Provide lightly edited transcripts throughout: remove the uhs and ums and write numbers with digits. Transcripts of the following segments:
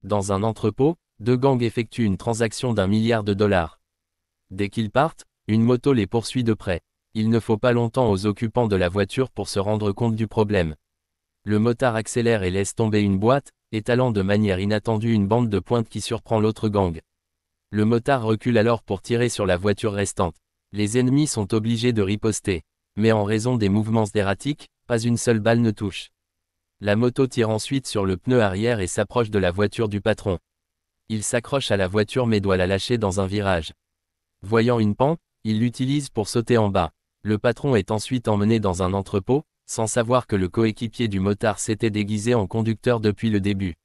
Dans un entrepôt, deux gangs effectuent une transaction d'1 milliard de dollars. Dès qu'ils partent, une moto les poursuit de près. Il ne faut pas longtemps aux occupants de la voiture pour se rendre compte du problème. Le motard accélère et laisse tomber une boîte, étalant de manière inattendue une bande de pointe qui surprend l'autre gang. Le motard recule alors pour tirer sur la voiture restante. Les ennemis sont obligés de riposter. Mais en raison des mouvements erratiques, pas une seule balle ne touche. La moto tire ensuite sur le pneu arrière et s'approche de la voiture du patron. Il s'accroche à la voiture mais doit la lâcher dans un virage. Voyant une pente, il l'utilise pour sauter en bas. Le patron est ensuite emmené dans un entrepôt, sans savoir que le coéquipier du motard s'était déguisé en conducteur depuis le début.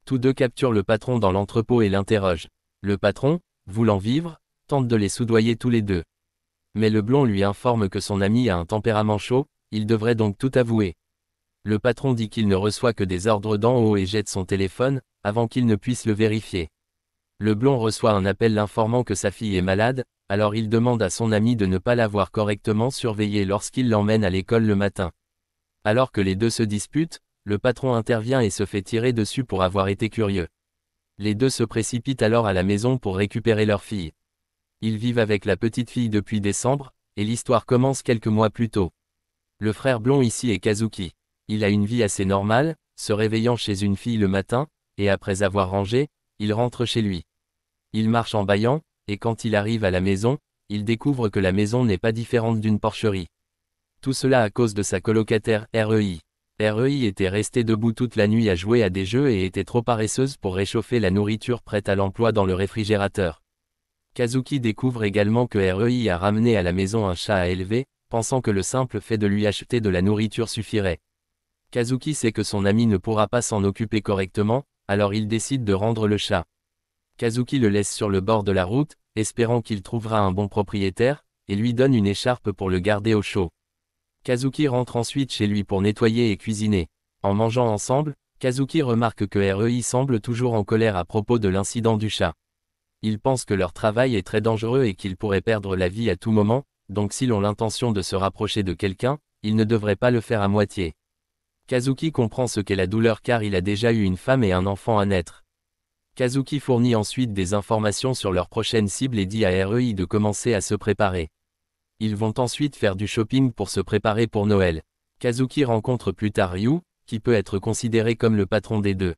Tous deux capturent le patron dans l'entrepôt et l'interrogent. Le patron, voulant vivre, tente de les soudoyer tous les deux. Mais le blond lui informe que son ami a un tempérament chaud, il devrait donc tout avouer. Le patron dit qu'il ne reçoit que des ordres d'en haut et jette son téléphone, avant qu'il ne puisse le vérifier. Le blond reçoit un appel l'informant que sa fille est malade, alors il demande à son ami de ne pas l'avoir correctement surveillée lorsqu'il l'emmène à l'école le matin. Alors que les deux se disputent, le patron intervient et se fait tirer dessus pour avoir été curieux. Les deux se précipitent alors à la maison pour récupérer leur fille. Ils vivent avec la petite fille depuis décembre, et l'histoire commence quelques mois plus tôt. Le frère blond ici est Kazuki. Il a une vie assez normale, se réveillant chez une fille le matin, et après avoir rangé, il rentre chez lui. Il marche en bâillant, et quand il arrive à la maison, il découvre que la maison n'est pas différente d'une porcherie. Tout cela à cause de sa colocataire, REI. REI était restée debout toute la nuit à jouer à des jeux et était trop paresseuse pour réchauffer la nourriture prête à l'emploi dans le réfrigérateur. Kazuki découvre également que REI a ramené à la maison un chat à élever, pensant que le simple fait de lui acheter de la nourriture suffirait. Kazuki sait que son ami ne pourra pas s'en occuper correctement, alors il décide de rendre le chat. Kazuki le laisse sur le bord de la route, espérant qu'il trouvera un bon propriétaire, et lui donne une écharpe pour le garder au chaud. Kazuki rentre ensuite chez lui pour nettoyer et cuisiner. En mangeant ensemble, Kazuki remarque que REI semble toujours en colère à propos de l'incident du chat. Il pense que leur travail est très dangereux et qu'ils pourraient perdre la vie à tout moment, donc s'ils ont l'intention de se rapprocher de quelqu'un, ils ne devraient pas le faire à moitié. Kazuki comprend ce qu'est la douleur car il a déjà eu une femme et un enfant à naître. Kazuki fournit ensuite des informations sur leur prochaine cible et dit à REI de commencer à se préparer. Ils vont ensuite faire du shopping pour se préparer pour Noël. Kazuki rencontre plus tard Ryu, qui peut être considéré comme le patron des deux.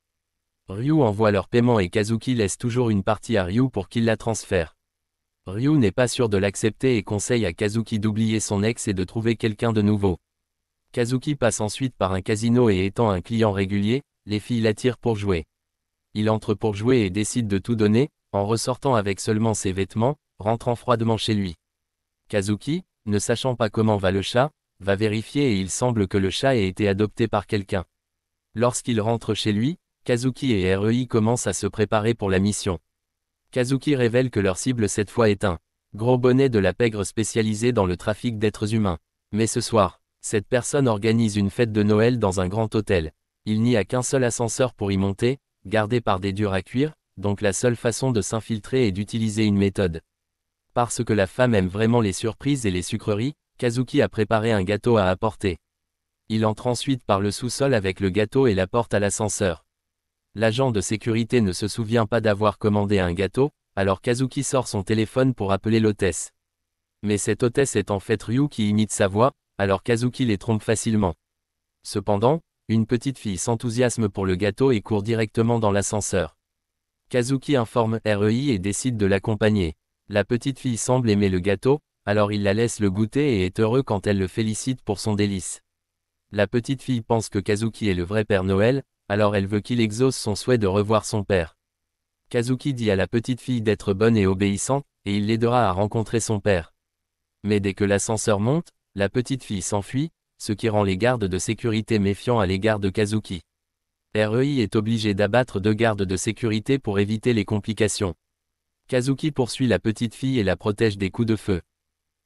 Ryu envoie leur paiement et Kazuki laisse toujours une partie à Ryu pour qu'il la transfère. Ryu n'est pas sûr de l'accepter et conseille à Kazuki d'oublier son ex et de trouver quelqu'un de nouveau. Kazuki passe ensuite par un casino et étant un client régulier, les filles l'attirent pour jouer. Il entre pour jouer et décide de tout donner, en ressortant avec seulement ses vêtements, rentrant froidement chez lui. Kazuki, ne sachant pas comment va le chat, va vérifier et il semble que le chat ait été adopté par quelqu'un. Lorsqu'il rentre chez lui, Kazuki et REI commencent à se préparer pour la mission. Kazuki révèle que leur cible cette fois est un gros bonnet de la pègre spécialisé dans le trafic d'êtres humains. Mais ce soir, cette personne organise une fête de Noël dans un grand hôtel. Il n'y a qu'un seul ascenseur pour y monter, gardé par des durs à cuire, donc la seule façon de s'infiltrer est d'utiliser une méthode. Parce que la femme aime vraiment les surprises et les sucreries, Kazuki a préparé un gâteau à apporter. Il entre ensuite par le sous-sol avec le gâteau et l'apporte à l'ascenseur. L'agent de sécurité ne se souvient pas d'avoir commandé un gâteau, alors Kazuki sort son téléphone pour appeler l'hôtesse. Mais cette hôtesse est en fait Ryu qui imite sa voix, alors Kazuki les trompe facilement. Cependant, une petite fille s'enthousiasme pour le gâteau et court directement dans l'ascenseur. Kazuki informe REI et décide de l'accompagner. La petite fille semble aimer le gâteau, alors il la laisse le goûter et est heureux quand elle le félicite pour son délice. La petite fille pense que Kazuki est le vrai Père Noël, alors elle veut qu'il exauce son souhait de revoir son père. Kazuki dit à la petite fille d'être bonne et obéissante, et il l'aidera à rencontrer son père. Mais dès que l'ascenseur monte, la petite fille s'enfuit, ce qui rend les gardes de sécurité méfiants à l'égard de Kazuki. REI est obligé d'abattre 2 gardes de sécurité pour éviter les complications. Kazuki poursuit la petite fille et la protège des coups de feu.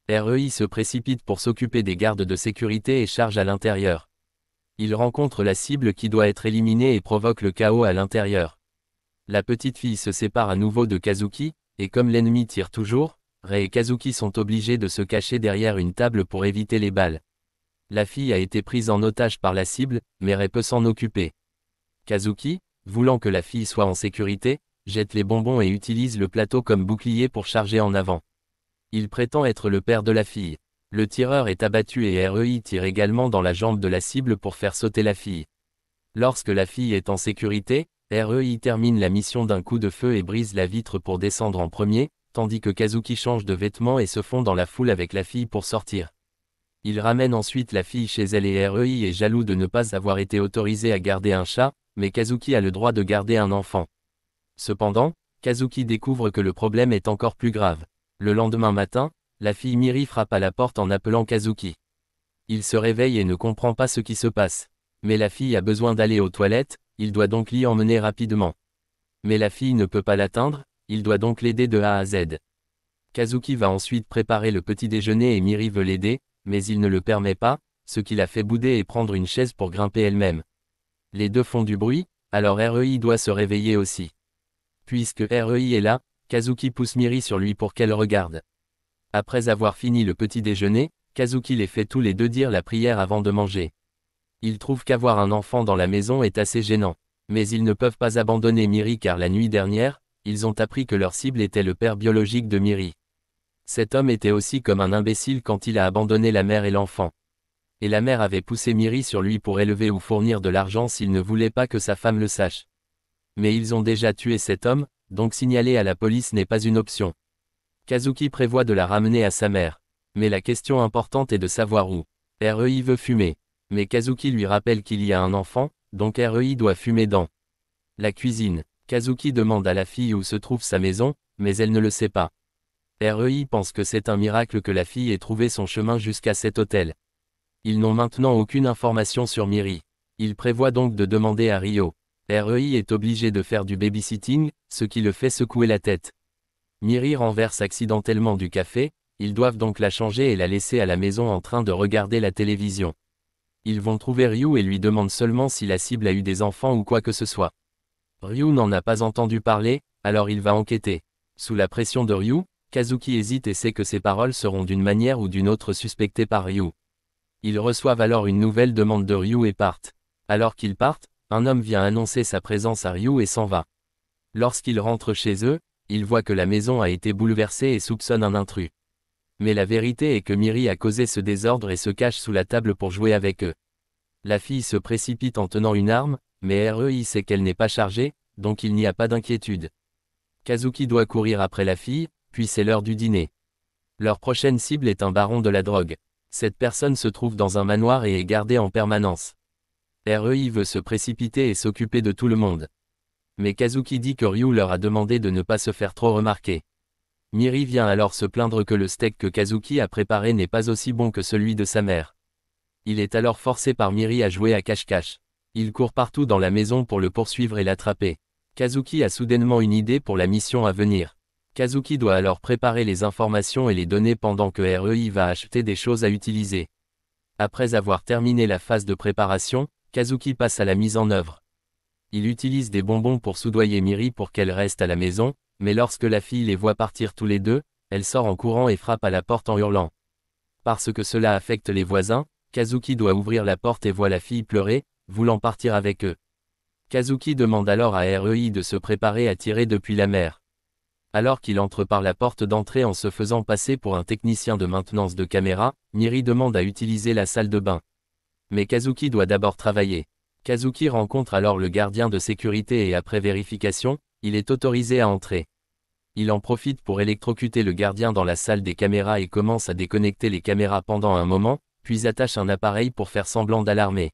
REI se précipite pour s'occuper des gardes de sécurité et charge à l'intérieur. Il rencontre la cible qui doit être éliminée et provoque le chaos à l'intérieur. La petite fille se sépare à nouveau de Kazuki, et comme l'ennemi tire toujours, Rei et Kazuki sont obligés de se cacher derrière une table pour éviter les balles. La fille a été prise en otage par la cible, mais Rei peut s'en occuper. Kazuki, Voulant que la fille soit en sécurité, jette les bonbons et utilise le plateau comme bouclier pour charger en avant. Il prétend être le père de la fille. Le tireur est abattu et REI tire également dans la jambe de la cible pour faire sauter la fille. Lorsque la fille est en sécurité, REI termine la mission d'un coup de feu et brise la vitre pour descendre en premier, tandis que Kazuki change de vêtements et se fond dans la foule avec la fille pour sortir. Il ramène ensuite la fille chez elle et REI est jaloux de ne pas avoir été autorisé à garder un chat, mais Kazuki a le droit de garder un enfant. Cependant, Kazuki découvre que le problème est encore plus grave. Le lendemain matin, la fille Miri frappe à la porte en appelant Kazuki. Il se réveille et ne comprend pas ce qui se passe. Mais la fille a besoin d'aller aux toilettes, il doit donc l'y emmener rapidement. Mais la fille ne peut pas l'atteindre, il doit donc l'aider de A à Z. Kazuki va ensuite préparer le petit déjeuner et Miri veut l'aider, mais il ne le permet pas, ce qui la fait bouder et prendre une chaise pour grimper elle-même. Les deux font du bruit, alors REI doit se réveiller aussi. Puisque REI est là, Kazuki pousse Miri sur lui pour qu'elle regarde. Après avoir fini le petit déjeuner, Kazuki les fait tous les deux dire la prière avant de manger. Ils trouvent qu'avoir un enfant dans la maison est assez gênant. Mais ils ne peuvent pas abandonner Miri car la nuit dernière, ils ont appris que leur cible était le père biologique de Miri. Cet homme était aussi comme un imbécile quand il a abandonné la mère et l'enfant. Et la mère avait poussé Miri sur lui pour élever ou fournir de l'argent s'il ne voulait pas que sa femme le sache. Mais ils ont déjà tué cet homme, donc signaler à la police n'est pas une option. Kazuki prévoit de la ramener à sa mère. Mais la question importante est de savoir où. REI veut fumer. Mais Kazuki lui rappelle qu'il y a un enfant, donc REI doit fumer dans la cuisine. Kazuki demande à la fille où se trouve sa maison, mais elle ne le sait pas. REI pense que c'est un miracle que la fille ait trouvé son chemin jusqu'à cet hôtel. Ils n'ont maintenant aucune information sur Miri. Ils prévoient donc de demander à Ryo. REI est obligé de faire du babysitting, ce qui le fait secouer la tête. Miri renverse accidentellement du café, ils doivent donc la changer et la laisser à la maison en train de regarder la télévision. Ils vont trouver Ryu et lui demandent seulement si la cible a eu des enfants ou quoi que ce soit. Ryu n'en a pas entendu parler, alors il va enquêter. Sous la pression de Ryu, Kazuki hésite et sait que ses paroles seront d'une manière ou d'une autre suspectées par Ryu. Ils reçoivent alors une nouvelle demande de Ryu et partent. Alors qu'ils partent, un homme vient annoncer sa présence à Ryu et s'en va. Lorsqu'ils rentrent chez eux, ils voient que la maison a été bouleversée et soupçonnent un intrus. Mais la vérité est que Miri a causé ce désordre et se cache sous la table pour jouer avec eux. La fille se précipite en tenant une arme, mais REI sait qu'elle n'est pas chargée, donc il n'y a pas d'inquiétude. Kazuki doit courir après la fille, puis c'est l'heure du dîner. Leur prochaine cible est un baron de la drogue. Cette personne se trouve dans un manoir et est gardée en permanence. REI veut se précipiter et s'occuper de tout le monde. Mais Kazuki dit que Ryu leur a demandé de ne pas se faire trop remarquer. Miri vient alors se plaindre que le steak que Kazuki a préparé n'est pas aussi bon que celui de sa mère. Il est alors forcé par Miri à jouer à cache-cache. Il court partout dans la maison pour le poursuivre et l'attraper. Kazuki a soudainement une idée pour la mission à venir. Kazuki doit alors préparer les informations et les données pendant que REI va acheter des choses à utiliser. Après avoir terminé la phase de préparation, Kazuki passe à la mise en œuvre. Il utilise des bonbons pour soudoyer Miri pour qu'elle reste à la maison, mais lorsque la fille les voit partir tous les deux, elle sort en courant et frappe à la porte en hurlant. Parce que cela affecte les voisins, Kazuki doit ouvrir la porte et voit la fille pleurer, voulant partir avec eux. Kazuki demande alors à REI de se préparer à tirer depuis la mer. Alors qu'il entre par la porte d'entrée en se faisant passer pour un technicien de maintenance de caméra, Miri demande à utiliser la salle de bain. Mais Kazuki doit d'abord travailler. Kazuki rencontre alors le gardien de sécurité et après vérification, il est autorisé à entrer. Il en profite pour électrocuter le gardien dans la salle des caméras et commence à déconnecter les caméras pendant un moment, puis attache un appareil pour faire semblant d'alarmer.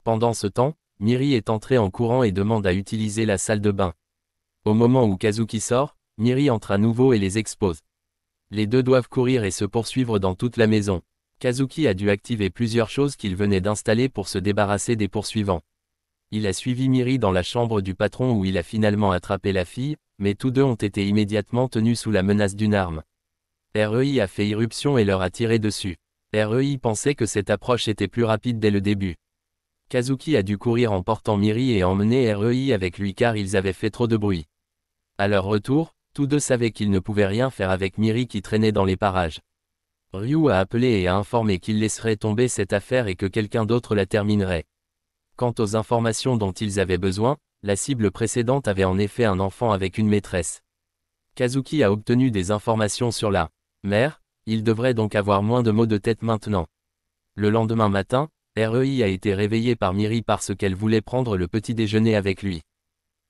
Pendant ce temps, Miri est entré en courant et demande à utiliser la salle de bain. Au moment où Kazuki sort, Miri entre à nouveau et les expose. Les deux doivent courir et se poursuivre dans toute la maison. Kazuki a dû activer plusieurs choses qu'il venait d'installer pour se débarrasser des poursuivants. Il a suivi Miri dans la chambre du patron où il a finalement attrapé la fille, mais tous deux ont été immédiatement tenus sous la menace d'une arme. REI a fait irruption et leur a tiré dessus. REI pensait que cette approche était plus rapide dès le début. Kazuki a dû courir en portant Miri et emmener REI avec lui car ils avaient fait trop de bruit. À leur retour, tous deux savaient qu'ils ne pouvaient rien faire avec Miri qui traînait dans les parages. Ryu a appelé et a informé qu'il laisserait tomber cette affaire et que quelqu'un d'autre la terminerait. Quant aux informations dont ils avaient besoin, La cible précédente avait en effet un enfant avec une maîtresse. Kazuki a obtenu des informations sur la mère, il devrait donc avoir moins de maux de tête maintenant. Le lendemain matin, REI a été réveillé par Miri parce qu'elle voulait prendre le petit déjeuner avec lui.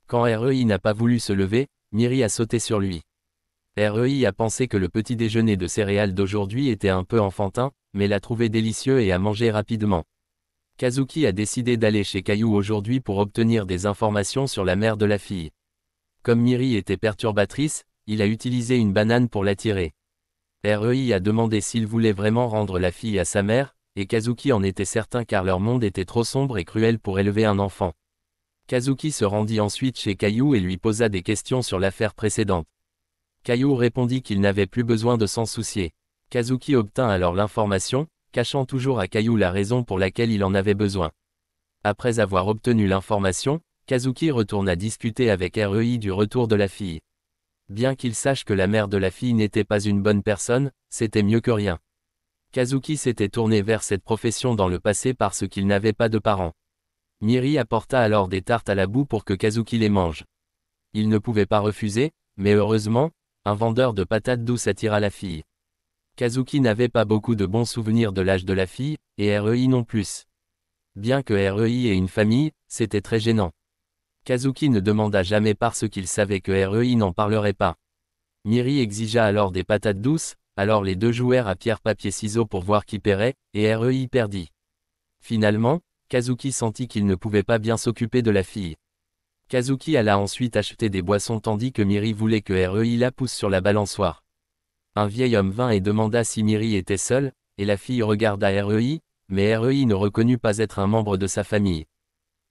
Quand REI n'a pas voulu se lever, Miri a sauté sur lui. REI a pensé que le petit déjeuner de céréales d'aujourd'hui était un peu enfantin, mais l'a trouvé délicieux et a mangé rapidement. Kazuki a décidé d'aller chez Caillou aujourd'hui pour obtenir des informations sur la mère de la fille. Comme Miri était perturbatrice, il a utilisé une banane pour l'attirer. REI a demandé s'il voulait vraiment rendre la fille à sa mère, et Kazuki en était certain car leur monde était trop sombre et cruel pour élever un enfant. Kazuki se rendit ensuite chez Caillou et lui posa des questions sur l'affaire précédente. Caillou répondit qu'il n'avait plus besoin de s'en soucier. Kazuki obtint alors l'information, cachant toujours à Caillou la raison pour laquelle il en avait besoin. Après avoir obtenu l'information, Kazuki retourna discuter avec REI du retour de la fille. Bien qu'il sache que la mère de la fille n'était pas une bonne personne, c'était mieux que rien. Kazuki s'était tourné vers cette profession dans le passé parce qu'il n'avait pas de parents. Miri apporta alors des tartes à la boue pour que Kazuki les mange. Il ne pouvait pas refuser, mais heureusement, un vendeur de patates douces attira la fille. Kazuki n'avait pas beaucoup de bons souvenirs de l'âge de la fille, et REI non plus. Bien que REI ait une famille, c'était très gênant. Kazuki ne demanda jamais parce qu'il savait que REI n'en parlerait pas. Miri exigea alors des patates douces, alors les deux jouèrent à pierre-papier-ciseaux pour voir qui paierait, et REI perdit. Finalement, Kazuki sentit qu'il ne pouvait pas bien s'occuper de la fille. Kazuki alla ensuite acheter des boissons tandis que Miri voulait que REI la pousse sur la balançoire. Un vieil homme vint et demanda si Miri était seule, et la fille regarda REI, mais REI ne reconnut pas être un membre de sa famille.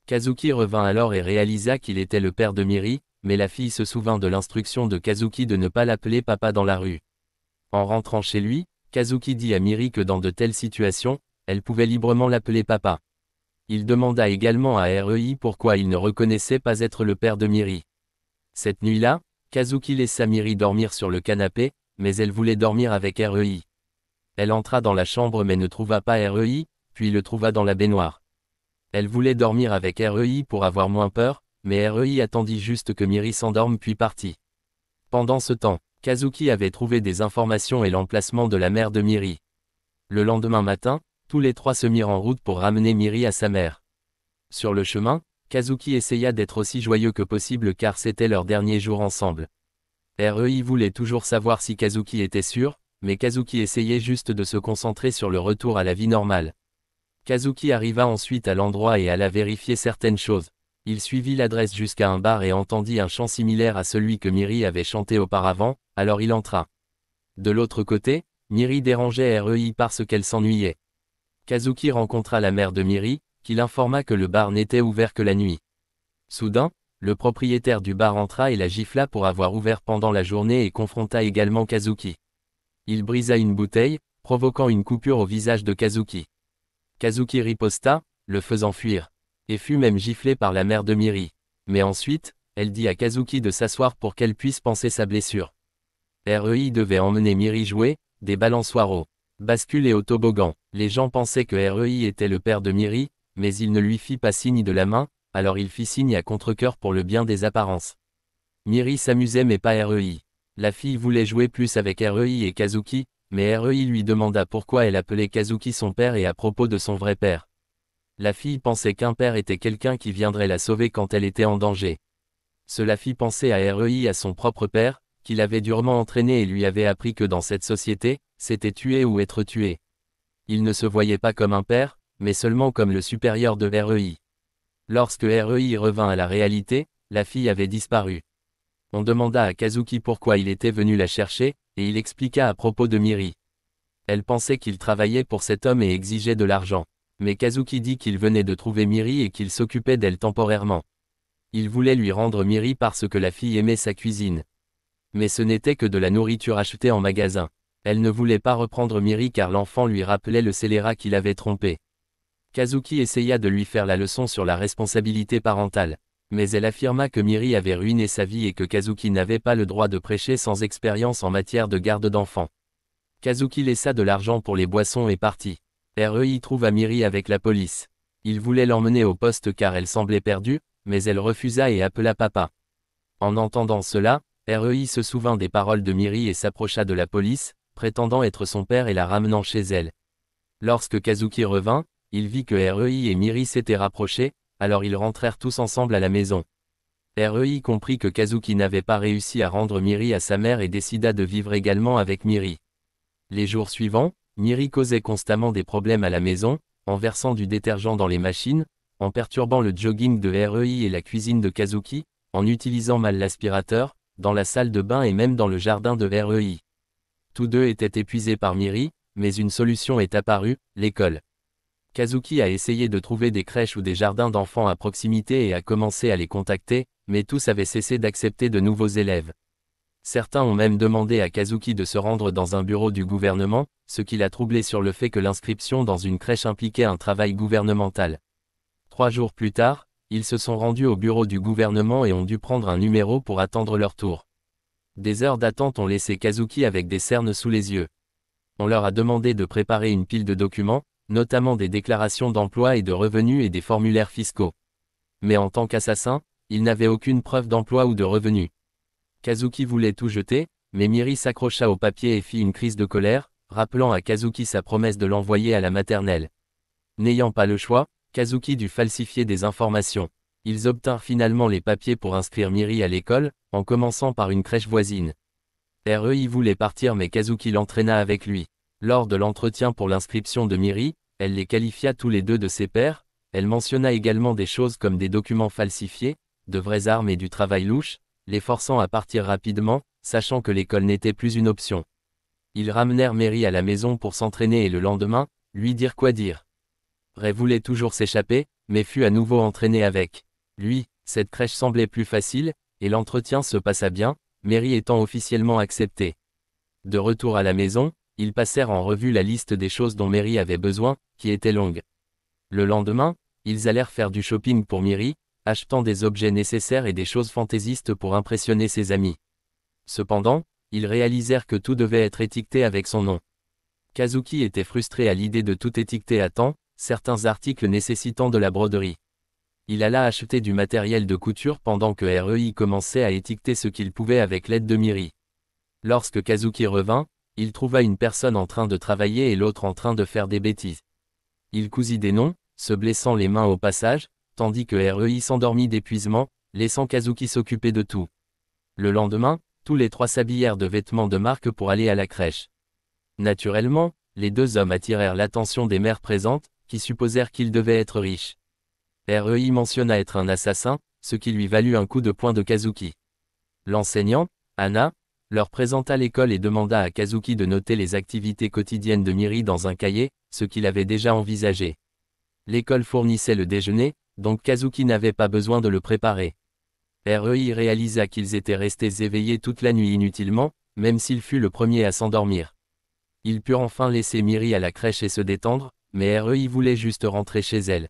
Kazuki revint alors et réalisa qu'il était le père de Miri, mais la fille se souvint de l'instruction de Kazuki de ne pas l'appeler papa dans la rue. En rentrant chez lui, Kazuki dit à Miri que dans de telles situations, elle pouvait librement l'appeler papa. Il demanda également à REI pourquoi il ne reconnaissait pas être le père de Miri. Cette nuit-là, Kazuki laissa Miri dormir sur le canapé, mais elle voulait dormir avec REI. Elle entra dans la chambre mais ne trouva pas REI, puis le trouva dans la baignoire. Elle voulait dormir avec REI pour avoir moins peur, mais REI attendit juste que Miri s'endorme puis partit. Pendant ce temps, Kazuki avait trouvé des informations et l'emplacement de la mère de Miri. Le lendemain matin, tous les trois se mirent en route pour ramener Miri à sa mère. Sur le chemin, Kazuki essaya d'être aussi joyeux que possible car c'était leur dernier jour ensemble. REI voulait toujours savoir si Kazuki était sûr, mais Kazuki essayait juste de se concentrer sur le retour à la vie normale. Kazuki arriva ensuite à l'endroit et alla vérifier certaines choses. Il suivit l'adresse jusqu'à un bar et entendit un chant similaire à celui que Miri avait chanté auparavant, alors il entra. De l'autre côté, Miri dérangeait REI parce qu'elle s'ennuyait. Kazuki rencontra la mère de Miri, qui l'informa que le bar n'était ouvert que la nuit. Soudain, le propriétaire du bar entra et la gifla pour avoir ouvert pendant la journée et confronta également Kazuki. Il brisa une bouteille, provoquant une coupure au visage de Kazuki. Kazuki riposta, le faisant fuir, et fut même giflé par la mère de Miri. Mais ensuite, elle dit à Kazuki de s'asseoir pour qu'elle puisse panser sa blessure. REI devait emmener Miri jouer, des balançoires au bascule et au toboggan. Les gens pensaient que REI était le père de Miri, mais il ne lui fit pas signe de la main, alors il fit signe à contre-cœur pour le bien des apparences. Miri s'amusait mais pas REI. La fille voulait jouer plus avec REI et Kazuki, mais REI lui demanda pourquoi elle appelait Kazuki son père et à propos de son vrai père. La fille pensait qu'un père était quelqu'un qui viendrait la sauver quand elle était en danger. Cela fit penser à REI à son propre père, qui l'avait durement entraîné et lui avait appris que dans cette société, c'était tuer ou être tué. Il ne se voyait pas comme un père, mais seulement comme le supérieur de REI. Lorsque REI revint à la réalité, la fille avait disparu. On demanda à Kazuki pourquoi il était venu la chercher, et il expliqua à propos de Miri. Elle pensait qu'il travaillait pour cet homme et exigeait de l'argent. Mais Kazuki dit qu'il venait de trouver Miri et qu'il s'occupait d'elle temporairement. Il voulait lui rendre Miri parce que la fille aimait sa cuisine. Mais ce n'était que de la nourriture achetée en magasin. Elle ne voulait pas reprendre Miri car l'enfant lui rappelait le scélérat qui l'avait trompé. Kazuki essaya de lui faire la leçon sur la responsabilité parentale. Mais elle affirma que Miri avait ruiné sa vie et que Kazuki n'avait pas le droit de prêcher sans expérience en matière de garde d'enfants. Kazuki laissa de l'argent pour les boissons et partit. REI trouva Miri avec la police. Il voulait l'emmener au poste car elle semblait perdue, mais elle refusa et appela papa. En entendant cela, Rei se souvint des paroles de Miri et s'approcha de la police, prétendant être son père et la ramenant chez elle. Lorsque Kazuki revint, il vit que Rei et Miri s'étaient rapprochés, alors ils rentrèrent tous ensemble à la maison. Rei comprit que Kazuki n'avait pas réussi à rendre Miri à sa mère et décida de vivre également avec Miri. Les jours suivants, Miri causait constamment des problèmes à la maison, en versant du détergent dans les machines, en perturbant le jogging de Rei et la cuisine de Kazuki, en utilisant mal l'aspirateur, dans la salle de bain et même dans le jardin de Rei. Tous deux étaient épuisés par Miri, mais une solution est apparue, l'école. Kazuki a essayé de trouver des crèches ou des jardins d'enfants à proximité et a commencé à les contacter, mais tous avaient cessé d'accepter de nouveaux élèves. Certains ont même demandé à Kazuki de se rendre dans un bureau du gouvernement, ce qui l'a troublé sur le fait que l'inscription dans une crèche impliquait un travail gouvernemental. 3 jours plus tard, ils se sont rendus au bureau du gouvernement et ont dû prendre un numéro pour attendre leur tour. Des heures d'attente ont laissé Kazuki avec des cernes sous les yeux. On leur a demandé de préparer une pile de documents, notamment des déclarations d'emploi et de revenus et des formulaires fiscaux. Mais en tant qu'assassin, il n'avait aucune preuve d'emploi ou de revenus. Kazuki voulait tout jeter, mais Miri s'accrocha au papier et fit une crise de colère, rappelant à Kazuki sa promesse de l'envoyer à la maternelle. N'ayant pas le choix, Kazuki dut falsifier des informations. Ils obtinrent finalement les papiers pour inscrire Miri à l'école, en commençant par une crèche voisine. Rei voulait partir mais Kazuki l'entraîna avec lui. Lors de l'entretien pour l'inscription de Miri, elle les qualifia tous les deux de ses pairs, elle mentionna également des choses comme des documents falsifiés, de vraies armes et du travail louche, les forçant à partir rapidement, sachant que l'école n'était plus une option. Ils ramenèrent Miri à la maison pour s'entraîner et le lendemain, lui dire quoi dire. Rei voulait toujours s'échapper, mais fut à nouveau entraîné avec lui. Cette crèche semblait plus facile, et l'entretien se passa bien, Miri étant officiellement acceptée. De retour à la maison, ils passèrent en revue la liste des choses dont Miri avait besoin, qui était longue. Le lendemain, ils allèrent faire du shopping pour Miri, achetant des objets nécessaires et des choses fantaisistes pour impressionner ses amis. Cependant, ils réalisèrent que tout devait être étiqueté avec son nom. Kazuki était frustré à l'idée de tout étiqueter à temps, certains articles nécessitant de la broderie. Il alla acheter du matériel de couture pendant que Rei commençait à étiqueter ce qu'il pouvait avec l'aide de Miri. Lorsque Kazuki revint, il trouva une personne en train de travailler et l'autre en train de faire des bêtises. Il cousit des noms, se blessant les mains au passage, tandis que Rei s'endormit d'épuisement, laissant Kazuki s'occuper de tout. Le lendemain, tous les trois s'habillèrent de vêtements de marque pour aller à la crèche. Naturellement, les deux hommes attirèrent l'attention des mères présentes, qui supposèrent qu'ils devaient être riches. Rei mentionna être un assassin, ce qui lui valut un coup de poing de Kazuki. L'enseignant, Anna, leur présenta l'école et demanda à Kazuki de noter les activités quotidiennes de Miri dans un cahier, ce qu'il avait déjà envisagé. L'école fournissait le déjeuner, donc Kazuki n'avait pas besoin de le préparer. Rei réalisa qu'ils étaient restés éveillés toute la nuit inutilement, même s'il fut le premier à s'endormir. Ils purent enfin laisser Miri à la crèche et se détendre, mais Rei voulait juste rentrer chez elle.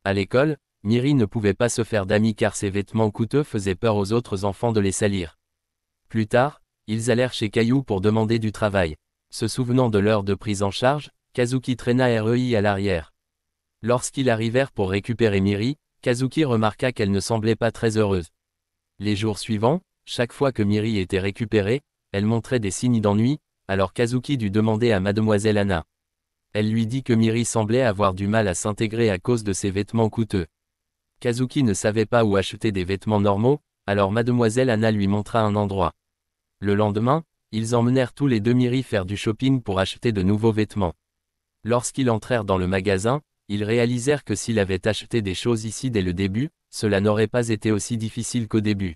À l'école, Miri ne pouvait pas se faire d'amis car ses vêtements coûteux faisaient peur aux autres enfants de les salir. Plus tard, ils allèrent chez Caillou pour demander du travail. Se souvenant de l'heure de prise en charge, Kazuki traîna Rei à l'arrière. Lorsqu'ils arrivèrent pour récupérer Miri, Kazuki remarqua qu'elle ne semblait pas très heureuse. Les jours suivants, chaque fois que Miri était récupérée, elle montrait des signes d'ennui, alors Kazuki dut demander à Mademoiselle Anna. Elle lui dit que Miri semblait avoir du mal à s'intégrer à cause de ses vêtements coûteux. Kazuki ne savait pas où acheter des vêtements normaux, alors Mademoiselle Anna lui montra un endroit. Le lendemain, ils emmenèrent tous les deux Miri faire du shopping pour acheter de nouveaux vêtements. Lorsqu'ils entrèrent dans le magasin, ils réalisèrent que s'il avait acheté des choses ici dès le début, cela n'aurait pas été aussi difficile qu'au début.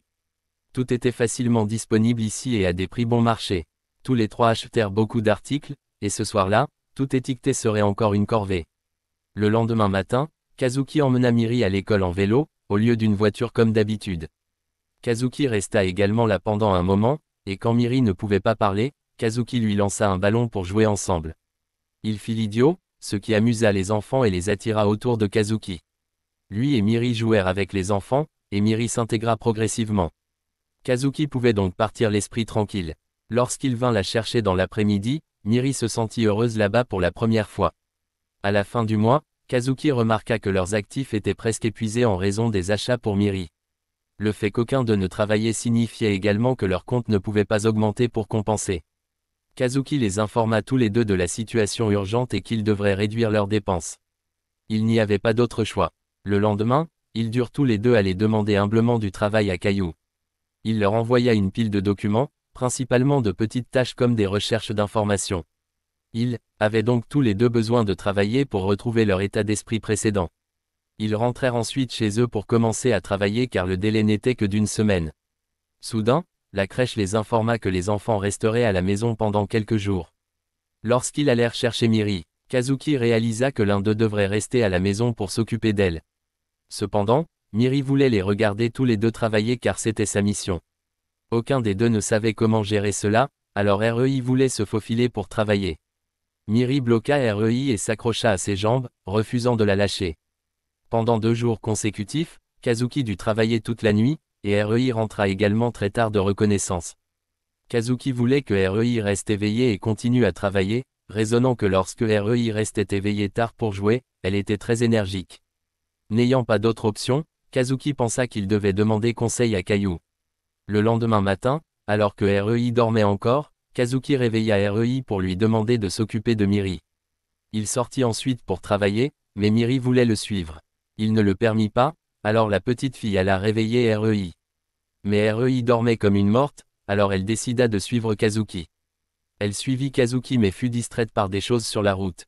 Tout était facilement disponible ici et à des prix bon marché. Tous les trois achetèrent beaucoup d'articles, et ce soir-là, tout étiqueté serait encore une corvée. Le lendemain matin, Kazuki emmena Miri à l'école en vélo, au lieu d'une voiture comme d'habitude. Kazuki resta également là pendant un moment, et quand Miri ne pouvait pas parler, Kazuki lui lança un ballon pour jouer ensemble. Il fit l'idiot, ce qui amusa les enfants et les attira autour de Kazuki. Lui et Miri jouèrent avec les enfants, et Miri s'intégra progressivement. Kazuki pouvait donc partir l'esprit tranquille. Lorsqu'il vint la chercher dans l'après-midi, Miri se sentit heureuse là-bas pour la première fois. À la fin du mois, Kazuki remarqua que leurs actifs étaient presque épuisés en raison des achats pour Miri. Le fait qu'aucun d'eux ne travaillait signifiait également que leur compte ne pouvait pas augmenter pour compenser. Kazuki les informa tous les deux de la situation urgente et qu'ils devraient réduire leurs dépenses. Il n'y avait pas d'autre choix. Le lendemain, ils durent tous les deux aller demander humblement du travail à Caillou. Il leur envoya une pile de documents, principalement de petites tâches comme des recherches d'informations. Ils avaient donc tous les deux besoin de travailler pour retrouver leur état d'esprit précédent. Ils rentrèrent ensuite chez eux pour commencer à travailler car le délai n'était que d'une semaine. Soudain, la crèche les informa que les enfants resteraient à la maison pendant quelques jours. Lorsqu'ils allèrent chercher Miri, Kazuki réalisa que l'un d'eux devrait rester à la maison pour s'occuper d'elle. Cependant, Miri voulait les regarder tous les deux travailler car c'était sa mission. Aucun des deux ne savait comment gérer cela, alors REI voulait se faufiler pour travailler. Miri bloqua REI et s'accrocha à ses jambes, refusant de la lâcher. Pendant 2 jours consécutifs, Kazuki dut travailler toute la nuit, et REI rentra également très tard de reconnaissance. Kazuki voulait que REI reste éveillée et continue à travailler, raisonnant que lorsque REI restait éveillée tard pour jouer, elle était très énergique. N'ayant pas d'autre option, Kazuki pensa qu'il devait demander conseil à Caillou. Le lendemain matin, alors que REI dormait encore, Kazuki réveilla REI pour lui demander de s'occuper de Miri. Il sortit ensuite pour travailler, mais Miri voulait le suivre. Il ne le permit pas, alors la petite fille alla réveiller REI. Mais REI dormait comme une morte, alors elle décida de suivre Kazuki. Elle suivit Kazuki mais fut distraite par des choses sur la route.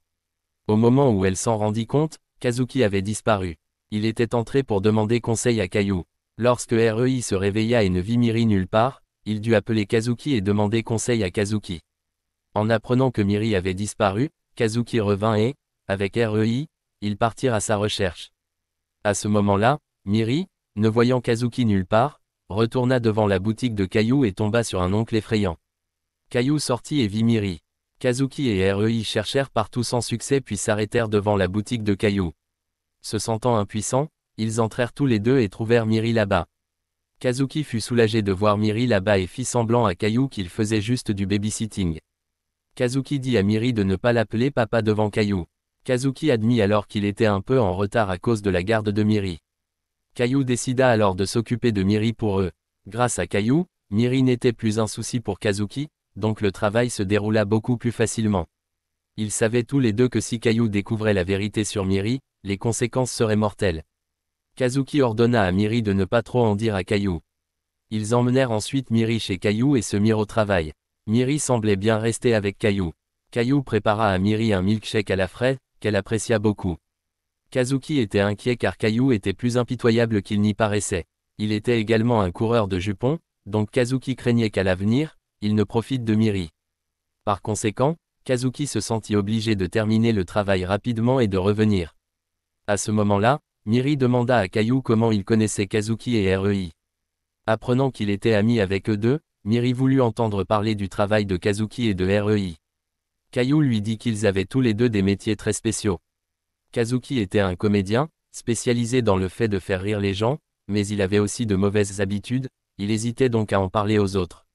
Au moment où elle s'en rendit compte, Kazuki avait disparu. Il était entré pour demander conseil à Caillou. Lorsque REI se réveilla et ne vit Miri nulle part, il dut appeler Kazuki et demander conseil à Kazuki. En apprenant que Miri avait disparu, Kazuki revint et, avec REI, ils partirent à sa recherche. À ce moment-là, Miri, ne voyant Kazuki nulle part, retourna devant la boutique de Caillou et tomba sur un oncle effrayant. Caillou sortit et vit Miri. Kazuki et REI cherchèrent partout sans succès puis s'arrêtèrent devant la boutique de Caillou. Se sentant impuissants, ils entrèrent tous les deux et trouvèrent Miri là-bas. Kazuki fut soulagé de voir Miri là-bas et fit semblant à Caillou qu'il faisait juste du babysitting. Kazuki dit à Miri de ne pas l'appeler papa devant Caillou. Kazuki admit alors qu'il était un peu en retard à cause de la garde de Miri. Caillou décida alors de s'occuper de Miri pour eux. Grâce à Caillou, Miri n'était plus un souci pour Kazuki, donc le travail se déroula beaucoup plus facilement. Ils savaient tous les deux que si Caillou découvrait la vérité sur Miri, les conséquences seraient mortelles. Kazuki ordonna à Miri de ne pas trop en dire à Caillou. Ils emmenèrent ensuite Miri chez Caillou et se mirent au travail. Miri semblait bien rester avec Caillou. Caillou prépara à Miri un milkshake à la fraise, qu'elle apprécia beaucoup. Kazuki était inquiet car Caillou était plus impitoyable qu'il n'y paraissait. Il était également un coureur de jupons, donc Kazuki craignait qu'à l'avenir, il ne profite de Miri. Par conséquent, Kazuki se sentit obligé de terminer le travail rapidement et de revenir. À ce moment-là, Miri demanda à Caillou comment il connaissait Kazuki et REI. Apprenant qu'il était ami avec eux deux, Miri voulut entendre parler du travail de Kazuki et de REI. Caillou lui dit qu'ils avaient tous les deux des métiers très spéciaux. Kazuki était un comédien, spécialisé dans le fait de faire rire les gens, mais il avait aussi de mauvaises habitudes, il hésitait donc à en parler aux autres.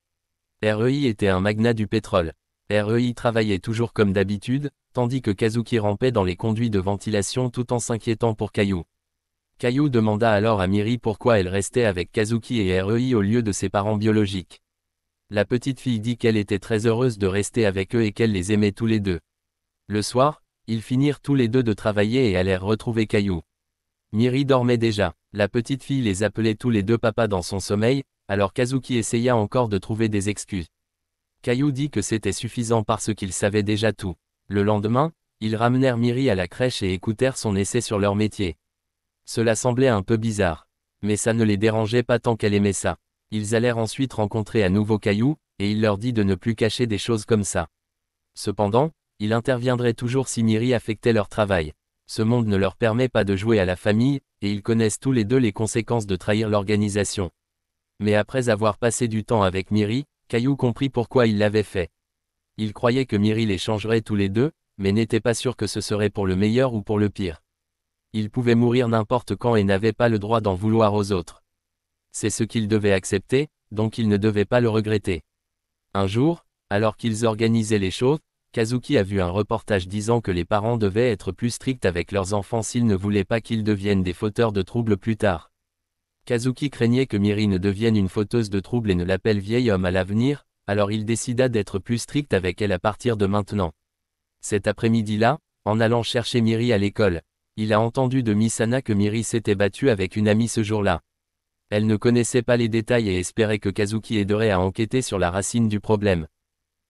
REI était un magnat du pétrole. REI travaillait toujours comme d'habitude, tandis que Kazuki rampait dans les conduits de ventilation tout en s'inquiétant pour Caillou. Caillou demanda alors à Miri pourquoi elle restait avec Kazuki et REI au lieu de ses parents biologiques. La petite fille dit qu'elle était très heureuse de rester avec eux et qu'elle les aimait tous les deux. Le soir, ils finirent tous les deux de travailler et allèrent retrouver Caillou. Miri dormait déjà. La petite fille les appelait tous les deux papa dans son sommeil, alors Kazuki essaya encore de trouver des excuses. Caillou dit que c'était suffisant parce qu'ils savaient déjà tout. Le lendemain, ils ramenèrent Miri à la crèche et écoutèrent son essai sur leur métier. Cela semblait un peu bizarre. Mais ça ne les dérangeait pas tant qu'elle aimait ça. Ils allèrent ensuite rencontrer à nouveau Caillou, et il leur dit de ne plus cacher des choses comme ça. Cependant, il interviendrait toujours si Miri affectait leur travail. Ce monde ne leur permet pas de jouer à la famille, et ils connaissent tous les deux les conséquences de trahir l'organisation. Mais après avoir passé du temps avec Miri, Caillou comprit pourquoi il l'avait fait. Il croyait que Miri les changerait tous les deux, mais n'était pas sûr que ce serait pour le meilleur ou pour le pire. Il pouvait mourir n'importe quand et n'avait pas le droit d'en vouloir aux autres. C'est ce qu'il devait accepter, donc il ne devait pas le regretter. Un jour, alors qu'ils organisaient les choses, Kazuki a vu un reportage disant que les parents devaient être plus stricts avec leurs enfants s'ils ne voulaient pas qu'ils deviennent des fauteurs de troubles plus tard. Kazuki craignait que Miri ne devienne une fauteuse de troubles et ne l'appelle vieil homme à l'avenir, alors il décida d'être plus strict avec elle à partir de maintenant. Cet après-midi-là, en allant chercher Miri à l'école, il a entendu de Misana que Miri s'était battue avec une amie ce jour-là. Elle ne connaissait pas les détails et espérait que Kazuki aiderait à enquêter sur la racine du problème.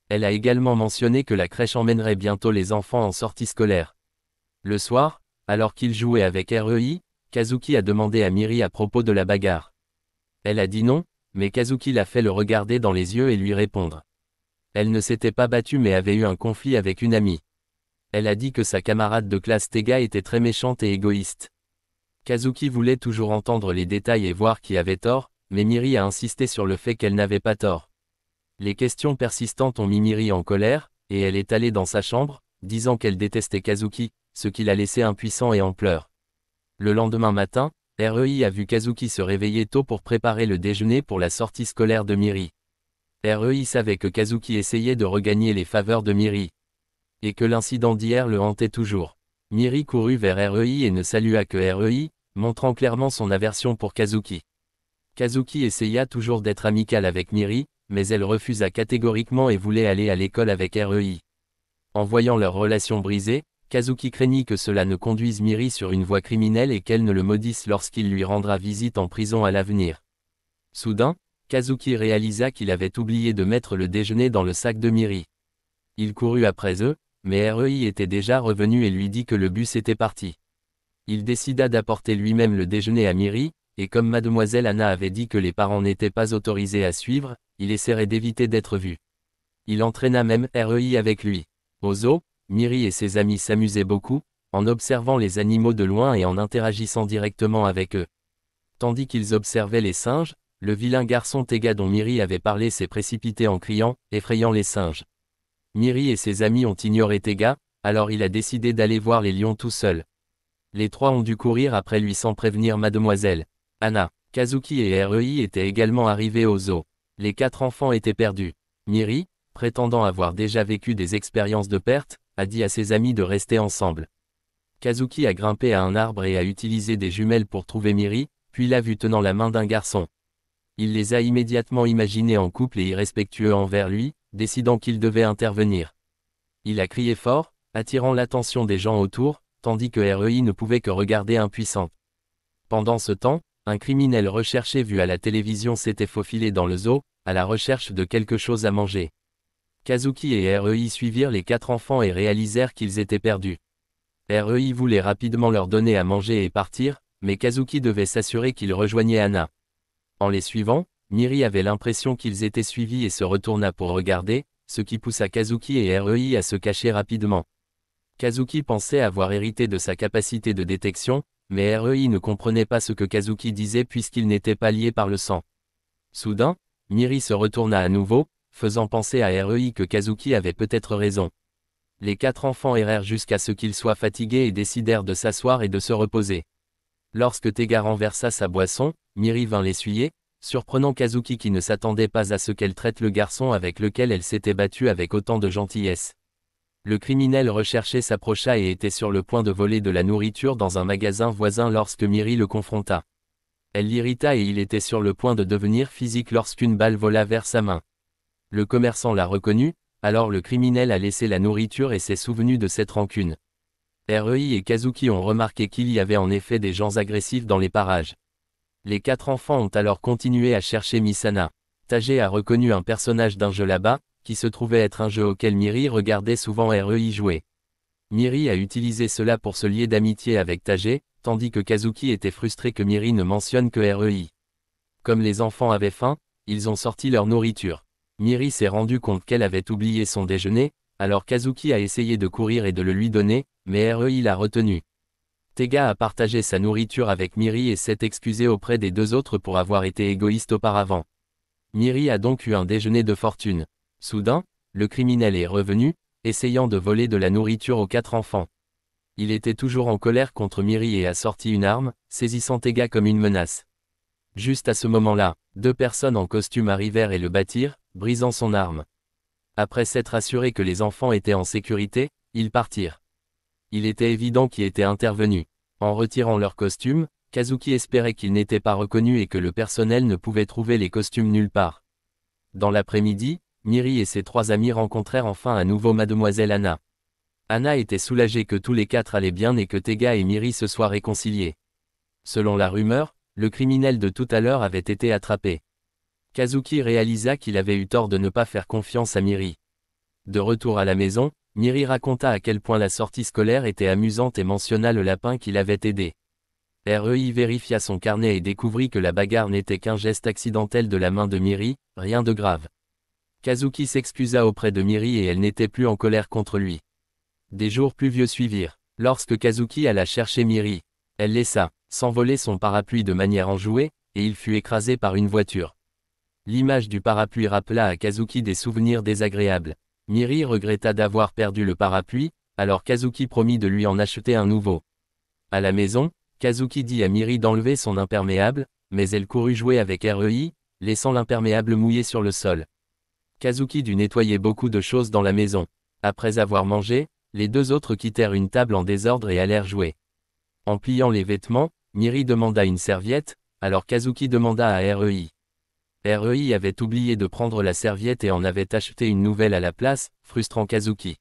Elle a également mentionné que la crèche emmènerait bientôt les enfants en sortie scolaire. Le soir, alors qu'il jouait avec REI, Kazuki a demandé à Miri à propos de la bagarre. Elle a dit non, mais Kazuki l'a fait le regarder dans les yeux et lui répondre. Elle ne s'était pas battue mais avait eu un conflit avec une amie. Elle a dit que sa camarade de classe Tega était très méchante et égoïste. Kazuki voulait toujours entendre les détails et voir qui avait tort, mais Miri a insisté sur le fait qu'elle n'avait pas tort. Les questions persistantes ont mis Miri en colère, et elle est allée dans sa chambre, disant qu'elle détestait Kazuki, ce qui l'a laissé impuissant et en pleurs. Le lendemain matin, REI a vu Kazuki se réveiller tôt pour préparer le déjeuner pour la sortie scolaire de Miri. REI savait que Kazuki essayait de regagner les faveurs de Miri. Et que l'incident d'hier le hantait toujours. Miri courut vers REI et ne salua que REI, montrant clairement son aversion pour Kazuki. Kazuki essaya toujours d'être amical avec Miri, mais elle refusa catégoriquement et voulait aller à l'école avec REI. En voyant leur relation brisée, Kazuki craignit que cela ne conduise Miri sur une voie criminelle et qu'elle ne le maudisse lorsqu'il lui rendra visite en prison à l'avenir. Soudain, Kazuki réalisa qu'il avait oublié de mettre le déjeuner dans le sac de Miri. Il courut après eux, mais REI était déjà revenu et lui dit que le bus était parti. Il décida d'apporter lui-même le déjeuner à Miri, et comme mademoiselle Anna avait dit que les parents n'étaient pas autorisés à suivre, il essaierait d'éviter d'être vu. Il entraîna même REI avec lui. Au zoo, Miri et ses amis s'amusaient beaucoup, en observant les animaux de loin et en interagissant directement avec eux. Tandis qu'ils observaient les singes, le vilain garçon Tega dont Miri avait parlé s'est précipité en criant, effrayant les singes. Miri et ses amis ont ignoré Tega, alors il a décidé d'aller voir les lions tout seul. Les trois ont dû courir après lui sans prévenir mademoiselle Anna. Kazuki et REI étaient également arrivés au zoo. Les 4 enfants étaient perdus. Miri, prétendant avoir déjà vécu des expériences de perte, a dit à ses amis de rester ensemble. Kazuki a grimpé à un arbre et a utilisé des jumelles pour trouver Miri, puis l'a vu tenant la main d'un garçon. Il les a immédiatement imaginés en couple et irrespectueux envers lui, décidant qu'il devait intervenir. Il a crié fort, attirant l'attention des gens autour, tandis que REI ne pouvait que regarder impuissante. Pendant ce temps, un criminel recherché vu à la télévision s'était faufilé dans le zoo, à la recherche de quelque chose à manger. Kazuki et REI suivirent les 4 enfants et réalisèrent qu'ils étaient perdus. REI voulait rapidement leur donner à manger et partir, mais Kazuki devait s'assurer qu'ils rejoignaient Anna. En les suivant, Miri avait l'impression qu'ils étaient suivis et se retourna pour regarder, ce qui poussa Kazuki et REI à se cacher rapidement. Kazuki pensait avoir hérité de sa capacité de détection, mais REI ne comprenait pas ce que Kazuki disait puisqu'ils n'étaient pas liés par le sang. Soudain, Miri se retourna à nouveau, faisant penser à REI que Kazuki avait peut-être raison. Les 4 enfants errèrent jusqu'à ce qu'ils soient fatigués et décidèrent de s'asseoir et de se reposer. Lorsque Tega renversa sa boisson, Miri vint l'essuyer, surprenant Kazuki qui ne s'attendait pas à ce qu'elle traite le garçon avec lequel elle s'était battue avec autant de gentillesse. Le criminel recherché s'approcha et était sur le point de voler de la nourriture dans un magasin voisin lorsque Miri le confronta. Elle l'irrita et il était sur le point de devenir physique lorsqu'une balle vola vers sa main. Le commerçant l'a reconnu, alors le criminel a laissé la nourriture et s'est souvenu de cette rancune. REI et Kazuki ont remarqué qu'il y avait en effet des gens agressifs dans les parages. Les 4 enfants ont alors continué à chercher Misana. Tage a reconnu un personnage d'un jeu là-bas, qui se trouvait être un jeu auquel Miri regardait souvent REI jouer. Miri a utilisé cela pour se lier d'amitié avec Tage, tandis que Kazuki était frustré que Miri ne mentionne que REI. Comme les enfants avaient faim, ils ont sorti leur nourriture. Miri s'est rendu compte qu'elle avait oublié son déjeuner, alors Kazuki a essayé de courir et de le lui donner, mais REI l'a retenu. Tega a partagé sa nourriture avec Miri et s'est excusé auprès des 2 autres pour avoir été égoïste auparavant. Miri a donc eu un déjeuner de fortune. Soudain, le criminel est revenu, essayant de voler de la nourriture aux 4 enfants. Il était toujours en colère contre Miri et a sorti une arme, saisissant Tega comme une menace. Juste à ce moment-là, 2 personnes en costume arrivèrent et le battirent, brisant son arme. Après s'être assuré que les enfants étaient en sécurité, ils partirent. Il était évident qui était intervenu. En retirant leurs costumes, Kazuki espérait qu'ils n'étaient pas reconnus et que le personnel ne pouvait trouver les costumes nulle part. Dans l'après-midi, Miri et ses 3 amis rencontrèrent enfin à nouveau Mademoiselle Anna. Anna était soulagée que tous les 4 allaient bien et que Tega et Miri se soient réconciliés. Selon la rumeur, le criminel de tout à l'heure avait été attrapé. Kazuki réalisa qu'il avait eu tort de ne pas faire confiance à Miri. De retour à la maison, Miri raconta à quel point la sortie scolaire était amusante et mentionna le lapin qui l'avait aidé. REI vérifia son carnet et découvrit que la bagarre n'était qu'un geste accidentel de la main de Miri, rien de grave. Kazuki s'excusa auprès de Miri et elle n'était plus en colère contre lui. Des jours pluvieux suivirent. Lorsque Kazuki alla chercher Miri, elle laissa s'envoler son parapluie de manière enjouée, et il fut écrasé par une voiture. L'image du parapluie rappela à Kazuki des souvenirs désagréables. Miri regretta d'avoir perdu le parapluie, alors Kazuki promit de lui en acheter un nouveau. À la maison, Kazuki dit à Miri d'enlever son imperméable, mais elle courut jouer avec REI, laissant l'imperméable mouillé sur le sol. Kazuki dut nettoyer beaucoup de choses dans la maison. Après avoir mangé, les 2 autres quittèrent une table en désordre et allèrent jouer. En pliant les vêtements, Miri demanda une serviette, alors Kazuki demanda à REI. REI avait oublié de prendre la serviette et en avait acheté une nouvelle à la place, frustrant Kazuki.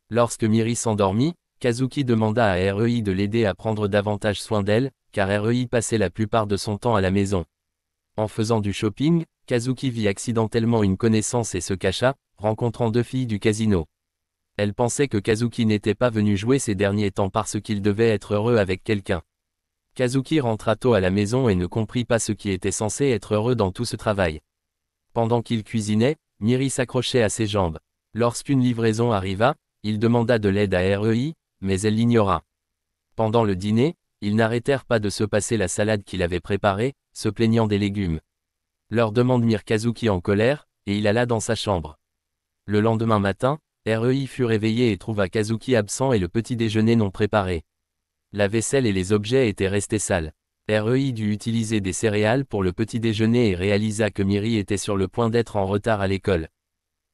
Lorsque Miri s'endormit, Kazuki demanda à REI de l'aider à prendre davantage soin d'elle, car REI passait la plupart de son temps à la maison. En faisant du shopping, Kazuki vit accidentellement une connaissance et se cacha, rencontrant 2 filles du casino. Elle pensait que Kazuki n'était pas venu jouer ces derniers temps parce qu'il devait être heureux avec quelqu'un. Kazuki rentra tôt à la maison et ne comprit pas ce qui était censé être heureux dans tout ce travail. Pendant qu'il cuisinait, Miri s'accrochait à ses jambes. Lorsqu'une livraison arriva, il demanda de l'aide à REI, mais elle l'ignora. Pendant le dîner, ils n'arrêtèrent pas de se passer la salade qu'il avait préparée, se plaignant des légumes. Leurs demandes mirent Kazuki en colère, et il alla dans sa chambre. Le lendemain matin, REI fut réveillé et trouva Kazuki absent et le petit déjeuner non préparé. La vaisselle et les objets étaient restés sales. REI dut utiliser des céréales pour le petit déjeuner et réalisa que Miri était sur le point d'être en retard à l'école.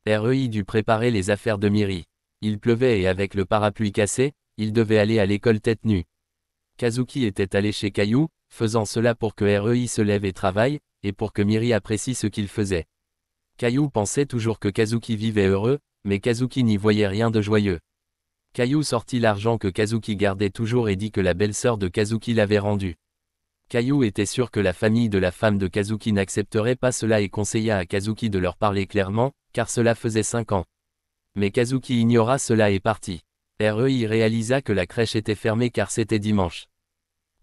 REI dut préparer les affaires de Miri. Il pleuvait et avec le parapluie cassé, il devait aller à l'école tête nue. Kazuki était allé chez Caillou, faisant cela pour que REI se lève et travaille, et pour que Miri apprécie ce qu'il faisait. Caillou pensait toujours que Kazuki vivait heureux, mais Kazuki n'y voyait rien de joyeux. Caillou sortit l'argent que Kazuki gardait toujours et dit que la belle-sœur de Kazuki l'avait rendu. Caillou était sûr que la famille de la femme de Kazuki n'accepterait pas cela et conseilla à Kazuki de leur parler clairement, car cela faisait 5 ans. Mais Kazuki ignora cela et partit. REI réalisa que la crèche était fermée car c'était dimanche.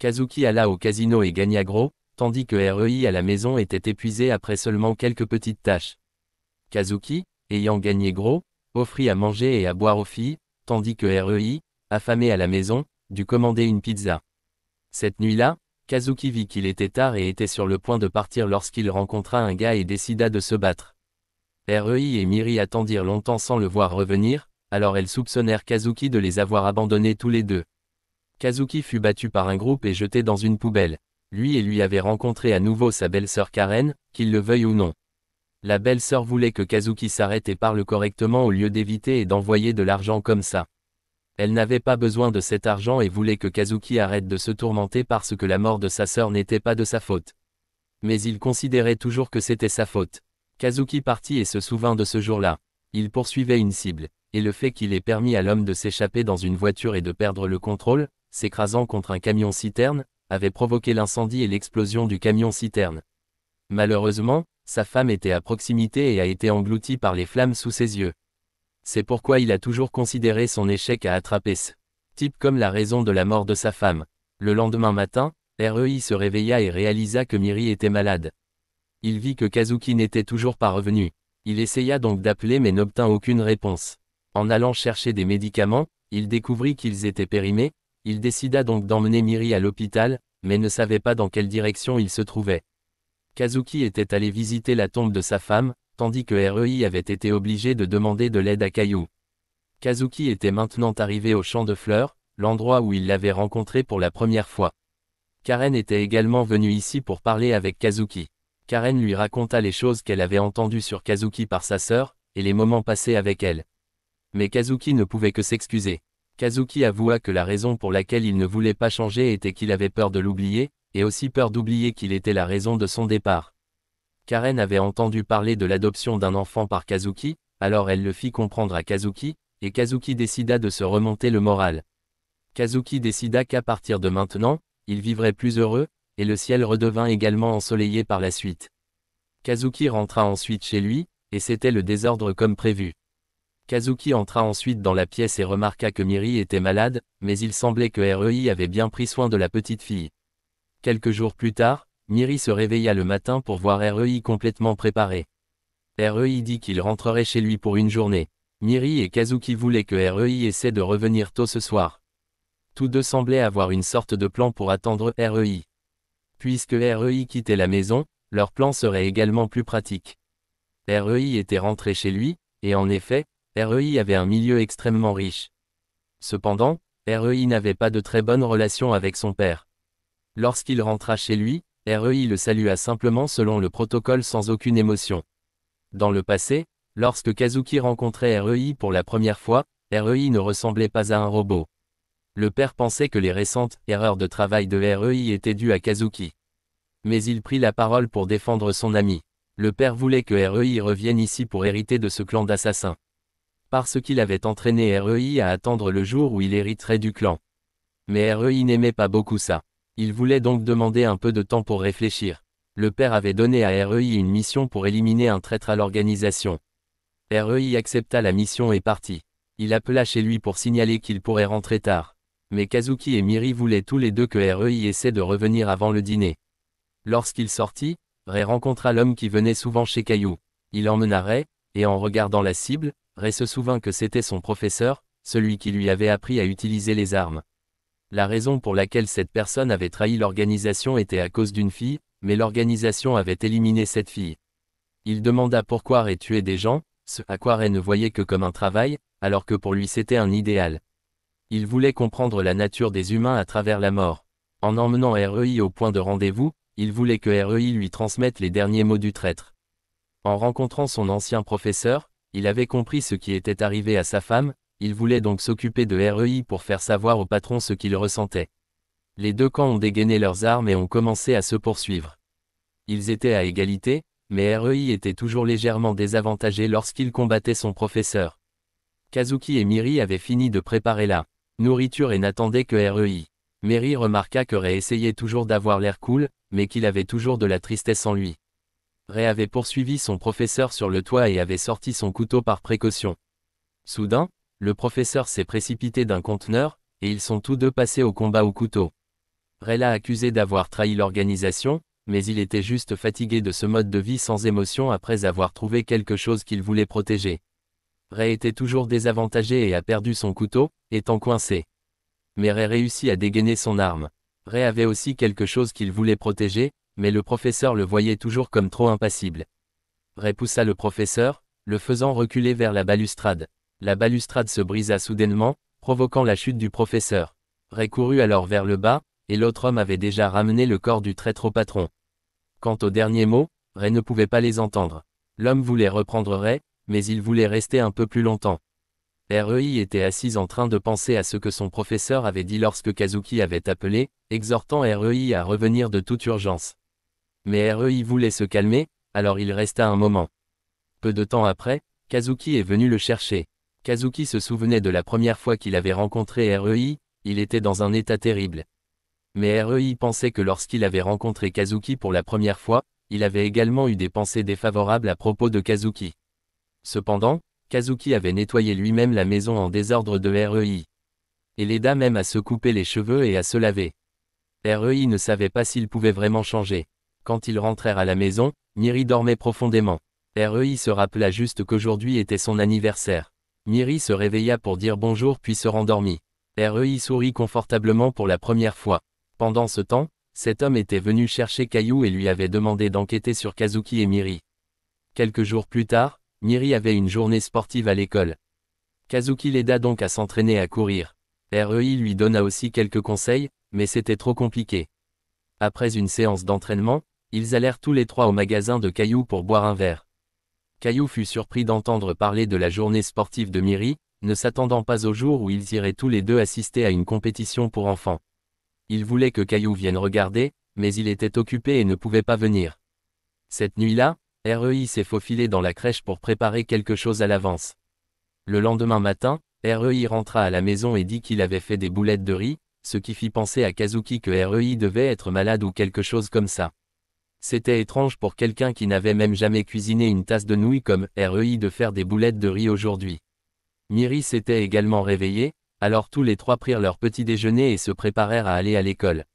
Kazuki alla au casino et gagna gros, tandis que REI à la maison était épuisé après seulement quelques petites tâches. Kazuki, ayant gagné gros, offrit à manger et à boire aux filles, tandis que REI, affamé à la maison, dut commander une pizza. Cette nuit-là, Kazuki vit qu'il était tard et était sur le point de partir lorsqu'il rencontra un gars et décida de se battre. REI et Miri attendirent longtemps sans le voir revenir, alors elles soupçonnèrent Kazuki de les avoir abandonnés tous les deux. Kazuki fut battu par un groupe et jeté dans une poubelle. Lui avait rencontré à nouveau sa belle-sœur Karen, qu'il le veuille ou non. La belle-sœur voulait que Kazuki s'arrête et parle correctement au lieu d'éviter et d'envoyer de l'argent comme ça. Elle n'avait pas besoin de cet argent et voulait que Kazuki arrête de se tourmenter parce que la mort de sa sœur n'était pas de sa faute. Mais il considérait toujours que c'était sa faute. Kazuki partit et se souvint de ce jour-là. Il poursuivait une cible, et le fait qu'il ait permis à l'homme de s'échapper dans une voiture et de perdre le contrôle, s'écrasant contre un camion-citerne, avait provoqué l'incendie et l'explosion du camion-citerne. Malheureusement, sa femme était à proximité et a été engloutie par les flammes sous ses yeux. C'est pourquoi il a toujours considéré son échec à attraper ce type comme la raison de la mort de sa femme. Le lendemain matin, REI se réveilla et réalisa que Miri était malade. Il vit que Kazuki n'était toujours pas revenu. Il essaya donc d'appeler mais n'obtint aucune réponse. En allant chercher des médicaments, il découvrit qu'ils étaient périmés. Il décida donc d'emmener Miri à l'hôpital, mais ne savait pas dans quelle direction il se trouvait. Kazuki était allé visiter la tombe de sa femme, tandis que REI avait été obligé de demander de l'aide à Caillou. Kazuki était maintenant arrivé au champ de fleurs, l'endroit où il l'avait rencontré pour la première fois. Karen était également venue ici pour parler avec Kazuki. Karen lui raconta les choses qu'elle avait entendues sur Kazuki par sa sœur, et les moments passés avec elle. Mais Kazuki ne pouvait que s'excuser. Kazuki avoua que la raison pour laquelle il ne voulait pas changer était qu'il avait peur de l'oublier, et aussi peur d'oublier qu'il était la raison de son départ. Karen avait entendu parler de l'adoption d'un enfant par Kazuki, alors elle le fit comprendre à Kazuki, et Kazuki décida de se remonter le moral. Kazuki décida qu'à partir de maintenant, il vivrait plus heureux, et le ciel redevint également ensoleillé par la suite. Kazuki rentra ensuite chez lui, et c'était le désordre comme prévu. Kazuki entra ensuite dans la pièce et remarqua que Miri était malade, mais il semblait que REI avait bien pris soin de la petite fille. Quelques jours plus tard, Miri se réveilla le matin pour voir REI complètement préparé. REI dit qu'il rentrerait chez lui pour une journée. Miri et Kazuki voulaient que REI essaie de revenir tôt ce soir. Tous deux semblaient avoir une sorte de plan pour attendre REI. Puisque REI quittait la maison, leur plan serait également plus pratique. REI était rentré chez lui, et en effet, REI avait un milieu extrêmement riche. Cependant, REI n'avait pas de très bonnes relations avec son père. Lorsqu'il rentra chez lui, REI le salua simplement selon le protocole sans aucune émotion. Dans le passé, lorsque Kazuki rencontrait REI pour la première fois, REI ne ressemblait pas à un robot. Le père pensait que les récentes erreurs de travail de REI étaient dues à Kazuki. Mais il prit la parole pour défendre son ami. Le père voulait que REI revienne ici pour hériter de ce clan d'assassins. Parce qu'il avait entraîné REI à attendre le jour où il hériterait du clan. Mais REI n'aimait pas beaucoup ça. Il voulait donc demander un peu de temps pour réfléchir. Le père avait donné à REI une mission pour éliminer un traître à l'organisation. REI accepta la mission et partit. Il appela chez lui pour signaler qu'il pourrait rentrer tard. Mais Kazuki et Miri voulaient tous les deux que REI essaie de revenir avant le dîner. Lorsqu'il sortit, Ray rencontra l'homme qui venait souvent chez Caillou. Il emmena Ray, et en regardant la cible, Ray se souvint que c'était son professeur, celui qui lui avait appris à utiliser les armes. La raison pour laquelle cette personne avait trahi l'organisation était à cause d'une fille, mais l'organisation avait éliminé cette fille. Il demanda pourquoi Ray tuait des gens, ce à quoi Ray ne voyait que comme un travail, alors que pour lui c'était un idéal. Il voulait comprendre la nature des humains à travers la mort. En emmenant REI au point de rendez-vous, il voulait que REI lui transmette les derniers mots du traître. En rencontrant son ancien professeur, il avait compris ce qui était arrivé à sa femme, il voulait donc s'occuper de REI pour faire savoir au patron ce qu'il ressentait. Les deux camps ont dégainé leurs armes et ont commencé à se poursuivre. Ils étaient à égalité, mais REI était toujours légèrement désavantagé lorsqu'il combattait son professeur. Kazuki et Miri avaient fini de préparer la nourriture et n'attendaient que REI. Miri remarqua que Ray essayait toujours d'avoir l'air cool, mais qu'il avait toujours de la tristesse en lui. Ray avait poursuivi son professeur sur le toit et avait sorti son couteau par précaution. Soudain, le professeur s'est précipité d'un conteneur, et ils sont tous deux passés au combat au couteau. Ray l'a accusé d'avoir trahi l'organisation, mais il était juste fatigué de ce mode de vie sans émotion après avoir trouvé quelque chose qu'il voulait protéger. Ray était toujours désavantagé et a perdu son couteau, étant coincé. Mais Ray réussit à dégainer son arme. Ray avait aussi quelque chose qu'il voulait protéger, mais le professeur le voyait toujours comme trop impassible. Ray poussa le professeur, le faisant reculer vers la balustrade. La balustrade se brisa soudainement, provoquant la chute du professeur. Ray courut alors vers le bas, et l'autre homme avait déjà ramené le corps du traître au patron. Quant aux derniers mots, Ray ne pouvait pas les entendre. L'homme voulait reprendre Ray, mais il voulait rester un peu plus longtemps. REI était assise en train de penser à ce que son professeur avait dit lorsque Kazuki avait appelé, exhortant REI à revenir de toute urgence. Mais REI voulait se calmer, alors il resta un moment. Peu de temps après, Kazuki est venu le chercher. Kazuki se souvenait de la première fois qu'il avait rencontré REI, il était dans un état terrible. Mais REI pensait que lorsqu'il avait rencontré Kazuki pour la première fois, il avait également eu des pensées défavorables à propos de Kazuki. Cependant, Kazuki avait nettoyé lui-même la maison en désordre de REI. Et l'aida même à se couper les cheveux et à se laver. REI ne savait pas s'il pouvait vraiment changer. Quand ils rentrèrent à la maison, Miri dormait profondément. REI se rappela juste qu'aujourd'hui était son anniversaire. Miri se réveilla pour dire bonjour puis se rendormit. REI sourit confortablement pour la première fois. Pendant ce temps, cet homme était venu chercher Caillou et lui avait demandé d'enquêter sur Kazuki et Miri. Quelques jours plus tard, Miri avait une journée sportive à l'école. Kazuki l'aida donc à s'entraîner à courir. REI lui donna aussi quelques conseils, mais c'était trop compliqué. Après une séance d'entraînement, ils allèrent tous les trois au magasin de Caillou pour boire un verre. Caillou fut surpris d'entendre parler de la journée sportive de Miri, ne s'attendant pas au jour où ils iraient tous les deux assister à une compétition pour enfants. Il voulait que Caillou vienne regarder, mais il était occupé et ne pouvait pas venir. Cette nuit-là, REI s'est faufilé dans la crèche pour préparer quelque chose à l'avance. Le lendemain matin, REI rentra à la maison et dit qu'il avait fait des boulettes de riz, ce qui fit penser à Kazuki que REI devait être malade ou quelque chose comme ça. C'était étrange pour quelqu'un qui n'avait même jamais cuisiné une tasse de nouilles comme REI de faire des boulettes de riz aujourd'hui. Miri s'était également réveillée, alors tous les trois prirent leur petit déjeuner et se préparèrent à aller à l'école.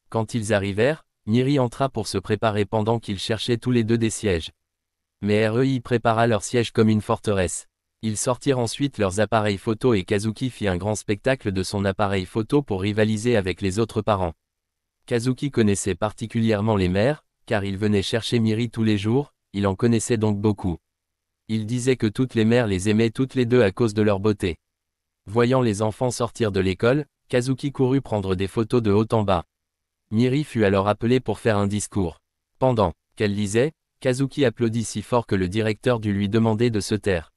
Quand ils arrivèrent, Miri entra pour se préparer pendant qu'ils cherchaient tous les deux des sièges. Mais REI prépara leur siège comme une forteresse. Ils sortirent ensuite leurs appareils photo et Kazuki fit un grand spectacle de son appareil photo pour rivaliser avec les autres parents. Kazuki connaissait particulièrement les mères, car il venait chercher Miri tous les jours, il en connaissait donc beaucoup. Il disait que toutes les mères les aimaient toutes les deux à cause de leur beauté. Voyant les enfants sortir de l'école, Kazuki courut prendre des photos de haut en bas. Miri fut alors appelée pour faire un discours. Pendant qu'elle lisait, Kazuki applaudit si fort que le directeur dut lui demander de se taire.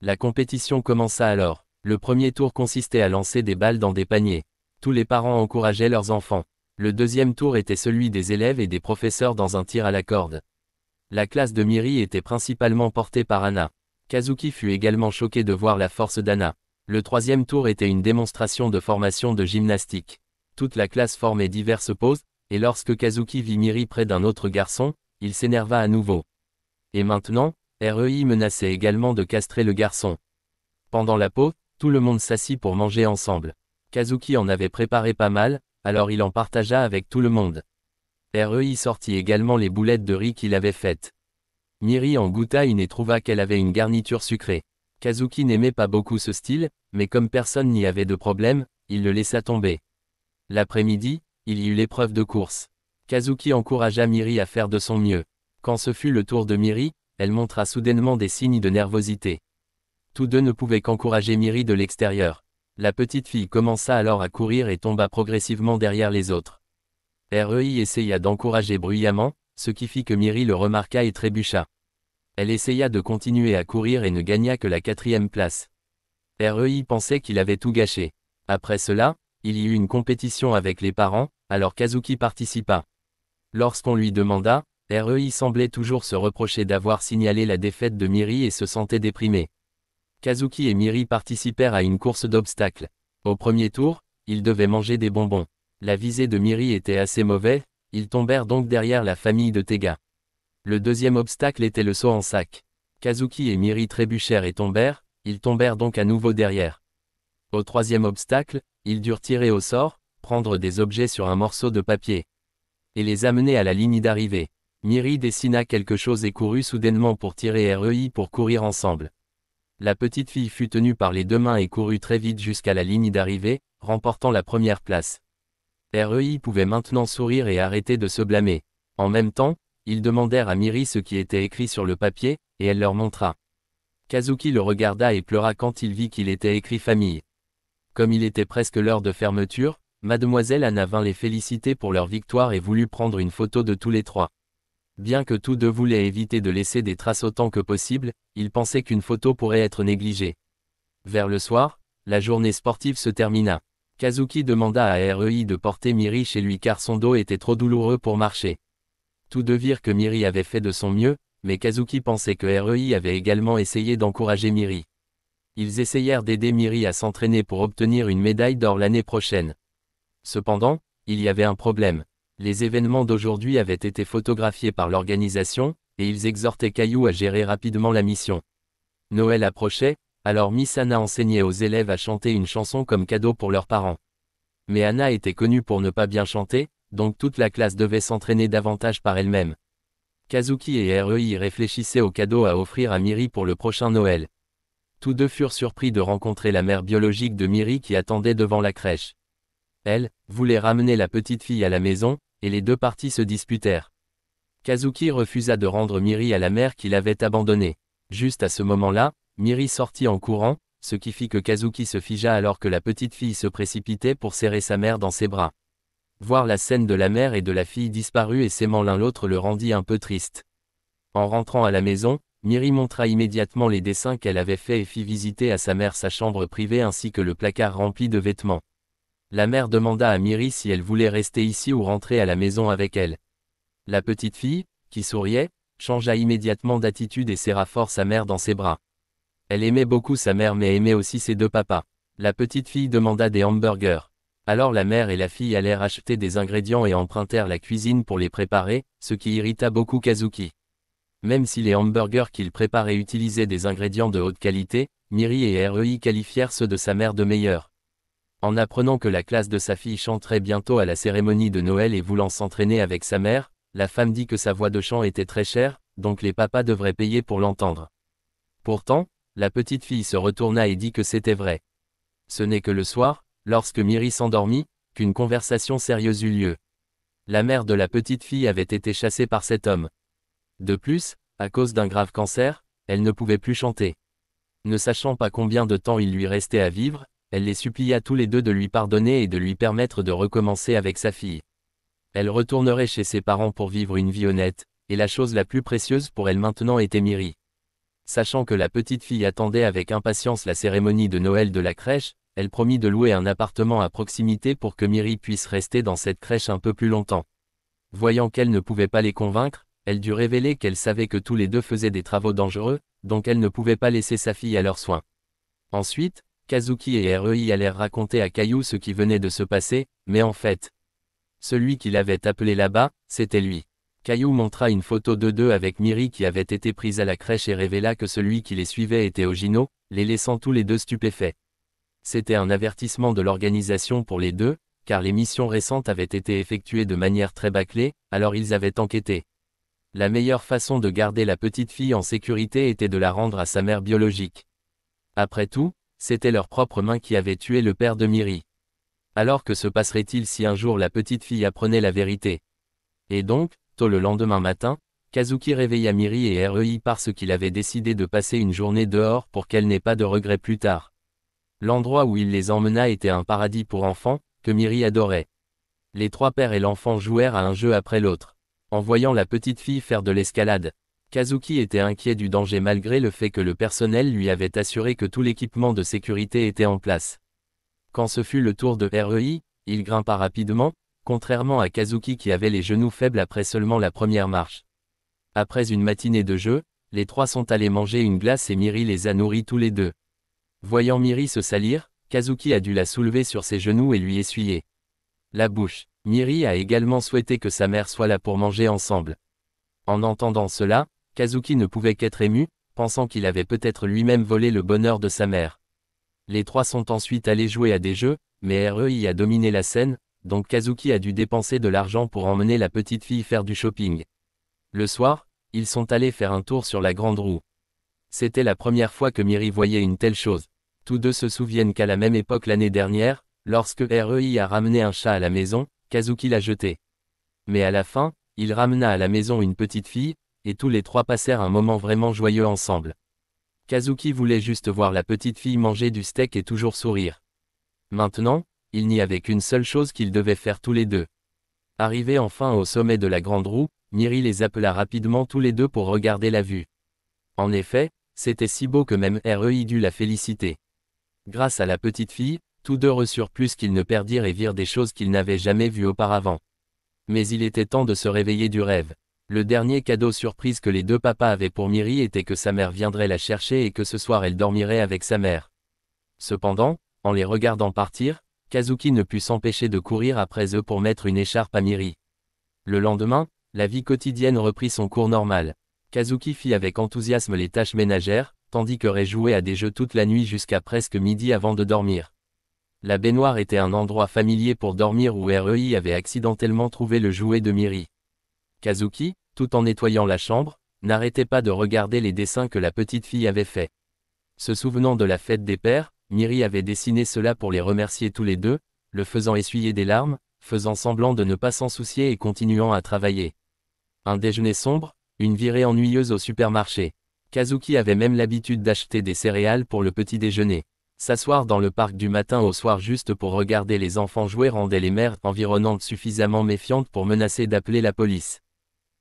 La compétition commença alors. Le premier tour consistait à lancer des balles dans des paniers. Tous les parents encourageaient leurs enfants. Le deuxième tour était celui des élèves et des professeurs dans un tir à la corde. La classe de Miri était principalement portée par Anna. Kazuki fut également choqué de voir la force d'Anna. Le troisième tour était une démonstration de formation de gymnastique. Toute la classe formait diverses poses, et lorsque Kazuki vit Miri près d'un autre garçon, il s'énerva à nouveau. Et maintenant, REI menaçait également de castrer le garçon. Pendant la pause, tout le monde s'assit pour manger ensemble. Kazuki en avait préparé pas mal, alors il en partagea avec tout le monde. REI sortit également les boulettes de riz qu'il avait faites. Miri en goûta une et trouva qu'elle avait une garniture sucrée. Kazuki n'aimait pas beaucoup ce style, mais comme personne n'y avait de problème, il le laissa tomber. L'après-midi, il y eut l'épreuve de course. Kazuki encouragea Miri à faire de son mieux. Quand ce fut le tour de Miri, elle montra soudainement des signes de nervosité. Tous deux ne pouvaient qu'encourager Miri de l'extérieur. La petite fille commença alors à courir et tomba progressivement derrière les autres. REI essaya d'encourager bruyamment, ce qui fit que Miri le remarqua et trébucha. Elle essaya de continuer à courir et ne gagna que la 4e place. REI pensait qu'il avait tout gâché. Après cela, il y eut une compétition avec les parents, alors Kazuki participa. Lorsqu'on lui demanda, REI semblait toujours se reprocher d'avoir signalé la défaite de Miri et se sentait déprimé. Kazuki et Miri participèrent à une course d'obstacles. Au premier tour, ils devaient manger des bonbons. La visée de Miri était assez mauvaise, ils tombèrent donc derrière la famille de Tega. Le deuxième obstacle était le saut en sac. Kazuki et Miri trébuchèrent et tombèrent, ils tombèrent donc à nouveau derrière. Au troisième obstacle, ils durent tirer au sort, prendre des objets sur un morceau de papier et les amener à la ligne d'arrivée. Miri dessina quelque chose et courut soudainement pour tirer REI pour courir ensemble. La petite fille fut tenue par les deux mains et courut très vite jusqu'à la ligne d'arrivée, remportant la première place. REI pouvait maintenant sourire et arrêter de se blâmer. En même temps, ils demandèrent à Miri ce qui était écrit sur le papier, et elle leur montra. Kazuki le regarda et pleura quand il vit qu'il était écrit famille. Comme il était presque l'heure de fermeture, Mademoiselle Anna vint les féliciter pour leur victoire et voulut prendre une photo de tous les trois. Bien que tous deux voulaient éviter de laisser des traces autant que possible, ils pensaient qu'une photo pourrait être négligée. Vers le soir, la journée sportive se termina. Kazuki demanda à REI de porter Miri chez lui car son dos était trop douloureux pour marcher. Tous deux virent que Miri avait fait de son mieux, mais Kazuki pensait que REI avait également essayé d'encourager Miri. Ils essayèrent d'aider Miri à s'entraîner pour obtenir une médaille d'or l'année prochaine. Cependant, il y avait un problème. Les événements d'aujourd'hui avaient été photographiés par l'organisation, et ils exhortaient Caillou à gérer rapidement la mission. Noël approchait, alors Miss Anna enseignait aux élèves à chanter une chanson comme cadeau pour leurs parents. Mais Anna était connue pour ne pas bien chanter, donc toute la classe devait s'entraîner davantage par elle-même. Kazuki et REI réfléchissaient au cadeau à offrir à Miri pour le prochain Noël. Tous deux furent surpris de rencontrer la mère biologique de Miri qui attendait devant la crèche. Elle voulait ramener la petite fille à la maison, et les deux parties se disputèrent. Kazuki refusa de rendre Miri à la mère qu'il avait abandonnée. Juste à ce moment-là, Miri sortit en courant, ce qui fit que Kazuki se figea alors que la petite fille se précipitait pour serrer sa mère dans ses bras. Voir la scène de la mère et de la fille disparue et s'aimant l'un l'autre le rendit un peu triste. En rentrant à la maison, Miri montra immédiatement les dessins qu'elle avait faits et fit visiter à sa mère sa chambre privée ainsi que le placard rempli de vêtements. La mère demanda à Miri si elle voulait rester ici ou rentrer à la maison avec elle. La petite fille, qui souriait, changea immédiatement d'attitude et serra fort sa mère dans ses bras. Elle aimait beaucoup sa mère mais aimait aussi ses deux papas. La petite fille demanda des hamburgers. Alors la mère et la fille allèrent acheter des ingrédients et empruntèrent la cuisine pour les préparer, ce qui irrita beaucoup Kazuki. Même si les hamburgers qu'ils préparaient utilisaient des ingrédients de haute qualité, Miri et REI qualifièrent ceux de sa mère de meilleurs. En apprenant que la classe de sa fille chanterait bientôt à la cérémonie de Noël et voulant s'entraîner avec sa mère, la femme dit que sa voix de chant était très chère, donc les papas devraient payer pour l'entendre. Pourtant, la petite fille se retourna et dit que c'était vrai. Ce n'est que le soir, lorsque Miri s'endormit, qu'une conversation sérieuse eut lieu. La mère de la petite fille avait été chassée par cet homme. De plus, à cause d'un grave cancer, elle ne pouvait plus chanter. Ne sachant pas combien de temps il lui restait à vivre, elle les supplia tous les deux de lui pardonner et de lui permettre de recommencer avec sa fille. Elle retournerait chez ses parents pour vivre une vie honnête, et la chose la plus précieuse pour elle maintenant était Miri. Sachant que la petite fille attendait avec impatience la cérémonie de Noël de la crèche, elle promit de louer un appartement à proximité pour que Miri puisse rester dans cette crèche un peu plus longtemps. Voyant qu'elle ne pouvait pas les convaincre, elle dut révéler qu'elle savait que tous les deux faisaient des travaux dangereux, donc elle ne pouvait pas laisser sa fille à leurs soins. Ensuite, Kazuki et REI allèrent raconter à Caillou ce qui venait de se passer, mais en fait, celui qui l'avait appelé là-bas, c'était lui. Caillou montra une photo d'eux deux avec Miri qui avait été prise à la crèche et révéla que celui qui les suivait était Ogino, les laissant tous les deux stupéfaits. C'était un avertissement de l'organisation pour les deux, car les missions récentes avaient été effectuées de manière très bâclée, alors ils avaient enquêté. La meilleure façon de garder la petite fille en sécurité était de la rendre à sa mère biologique. Après tout, c'était leurs propres mains qui avaient tué le père de Miri. Alors que se passerait-il si un jour la petite fille apprenait la vérité? Et donc, tôt le lendemain matin, Kazuki réveilla Miri et REI parce qu'il avait décidé de passer une journée dehors pour qu'elle n'ait pas de regrets plus tard. L'endroit où il les emmena était un paradis pour enfants, que Miri adorait. Les trois pères et l'enfant jouèrent à un jeu après l'autre. En voyant la petite fille faire de l'escalade, Kazuki était inquiet du danger malgré le fait que le personnel lui avait assuré que tout l'équipement de sécurité était en place. Quand ce fut le tour de REI, il grimpa rapidement, contrairement à Kazuki qui avait les genoux faibles après seulement la première marche. Après une matinée de jeu, les trois sont allés manger une glace et Miri les a nourris tous les deux. Voyant Miri se salir, Kazuki a dû la soulever sur ses genoux et lui essuyer la bouche. Miri a également souhaité que sa mère soit là pour manger ensemble. En entendant cela, Kazuki ne pouvait qu'être ému, pensant qu'il avait peut-être lui-même volé le bonheur de sa mère. Les trois sont ensuite allés jouer à des jeux, mais REI a dominé la scène, donc Kazuki a dû dépenser de l'argent pour emmener la petite fille faire du shopping. Le soir, ils sont allés faire un tour sur la grande roue. C'était la première fois que Miri voyait une telle chose. Tous deux se souviennent qu'à la même époque l'année dernière, lorsque REI a ramené un chat à la maison, Kazuki l'a jeté. Mais à la fin, il ramena à la maison une petite fille, et tous les trois passèrent un moment vraiment joyeux ensemble. Kazuki voulait juste voir la petite fille manger du steak et toujours sourire. Maintenant, il n'y avait qu'une seule chose qu'ils devaient faire tous les deux. Arrivés enfin au sommet de la grande roue, Miri les appela rapidement tous les deux pour regarder la vue. En effet, c'était si beau que même REI dut la féliciter. Grâce à la petite fille, tous deux reçurent plus qu'ils ne perdirent et virent des choses qu'ils n'avaient jamais vues auparavant. Mais il était temps de se réveiller du rêve. Le dernier cadeau surprise que les deux papas avaient pour Miri était que sa mère viendrait la chercher et que ce soir elle dormirait avec sa mère. Cependant, en les regardant partir, Kazuki ne put s'empêcher de courir après eux pour mettre une écharpe à Miri. Le lendemain, la vie quotidienne reprit son cours normal. Kazuki fit avec enthousiasme les tâches ménagères, tandis que Rei jouait à des jeux toute la nuit jusqu'à presque midi avant de dormir. La baignoire était un endroit familier pour dormir où REI avait accidentellement trouvé le jouet de Miri. Kazuki, tout en nettoyant la chambre, n'arrêtait pas de regarder les dessins que la petite fille avait faits. Se souvenant de la fête des pères, Miri avait dessiné cela pour les remercier tous les deux, le faisant essuyer des larmes, faisant semblant de ne pas s'en soucier et continuant à travailler. Un déjeuner sombre, une virée ennuyeuse au supermarché. Kazuki avait même l'habitude d'acheter des céréales pour le petit déjeuner. S'asseoir dans le parc du matin au soir juste pour regarder les enfants jouer rendait les mères environnantes suffisamment méfiantes pour menacer d'appeler la police.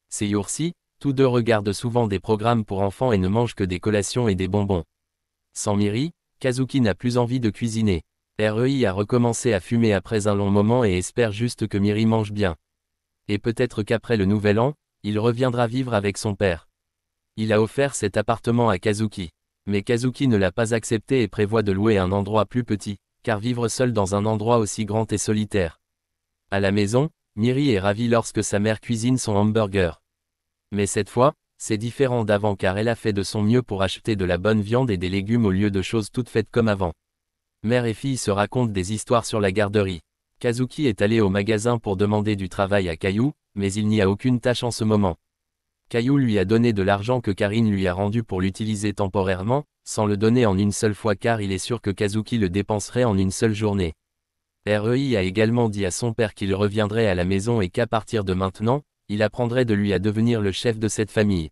Ces jours-ci, Tous deux regardent souvent des programmes pour enfants et ne mangent que des collations et des bonbons. Sans Miri, Kazuki n'a plus envie de cuisiner. Rei a recommencé à fumer après un long moment et espère juste que Miri mange bien. Et peut-être qu'après le nouvel an, il reviendra vivre avec son père. Il a offert cet appartement à Kazuki. Mais Kazuki ne l'a pas accepté et prévoit de louer un endroit plus petit, car vivre seul dans un endroit aussi grand est solitaire. À la maison, Miri est ravie lorsque sa mère cuisine son hamburger. Mais cette fois, c'est différent d'avant car elle a fait de son mieux pour acheter de la bonne viande et des légumes au lieu de choses toutes faites comme avant. Mère et fille se racontent des histoires sur la garderie. Kazuki est allé au magasin pour demander du travail à Caillou, mais il n'y a aucune tâche en ce moment. Caillou lui a donné de l'argent que Karine lui a rendu pour l'utiliser temporairement, sans le donner en une seule fois car il est sûr que Kazuki le dépenserait en une seule journée. Rei a également dit à son père qu'il reviendrait à la maison et qu'à partir de maintenant, il apprendrait de lui à devenir le chef de cette famille.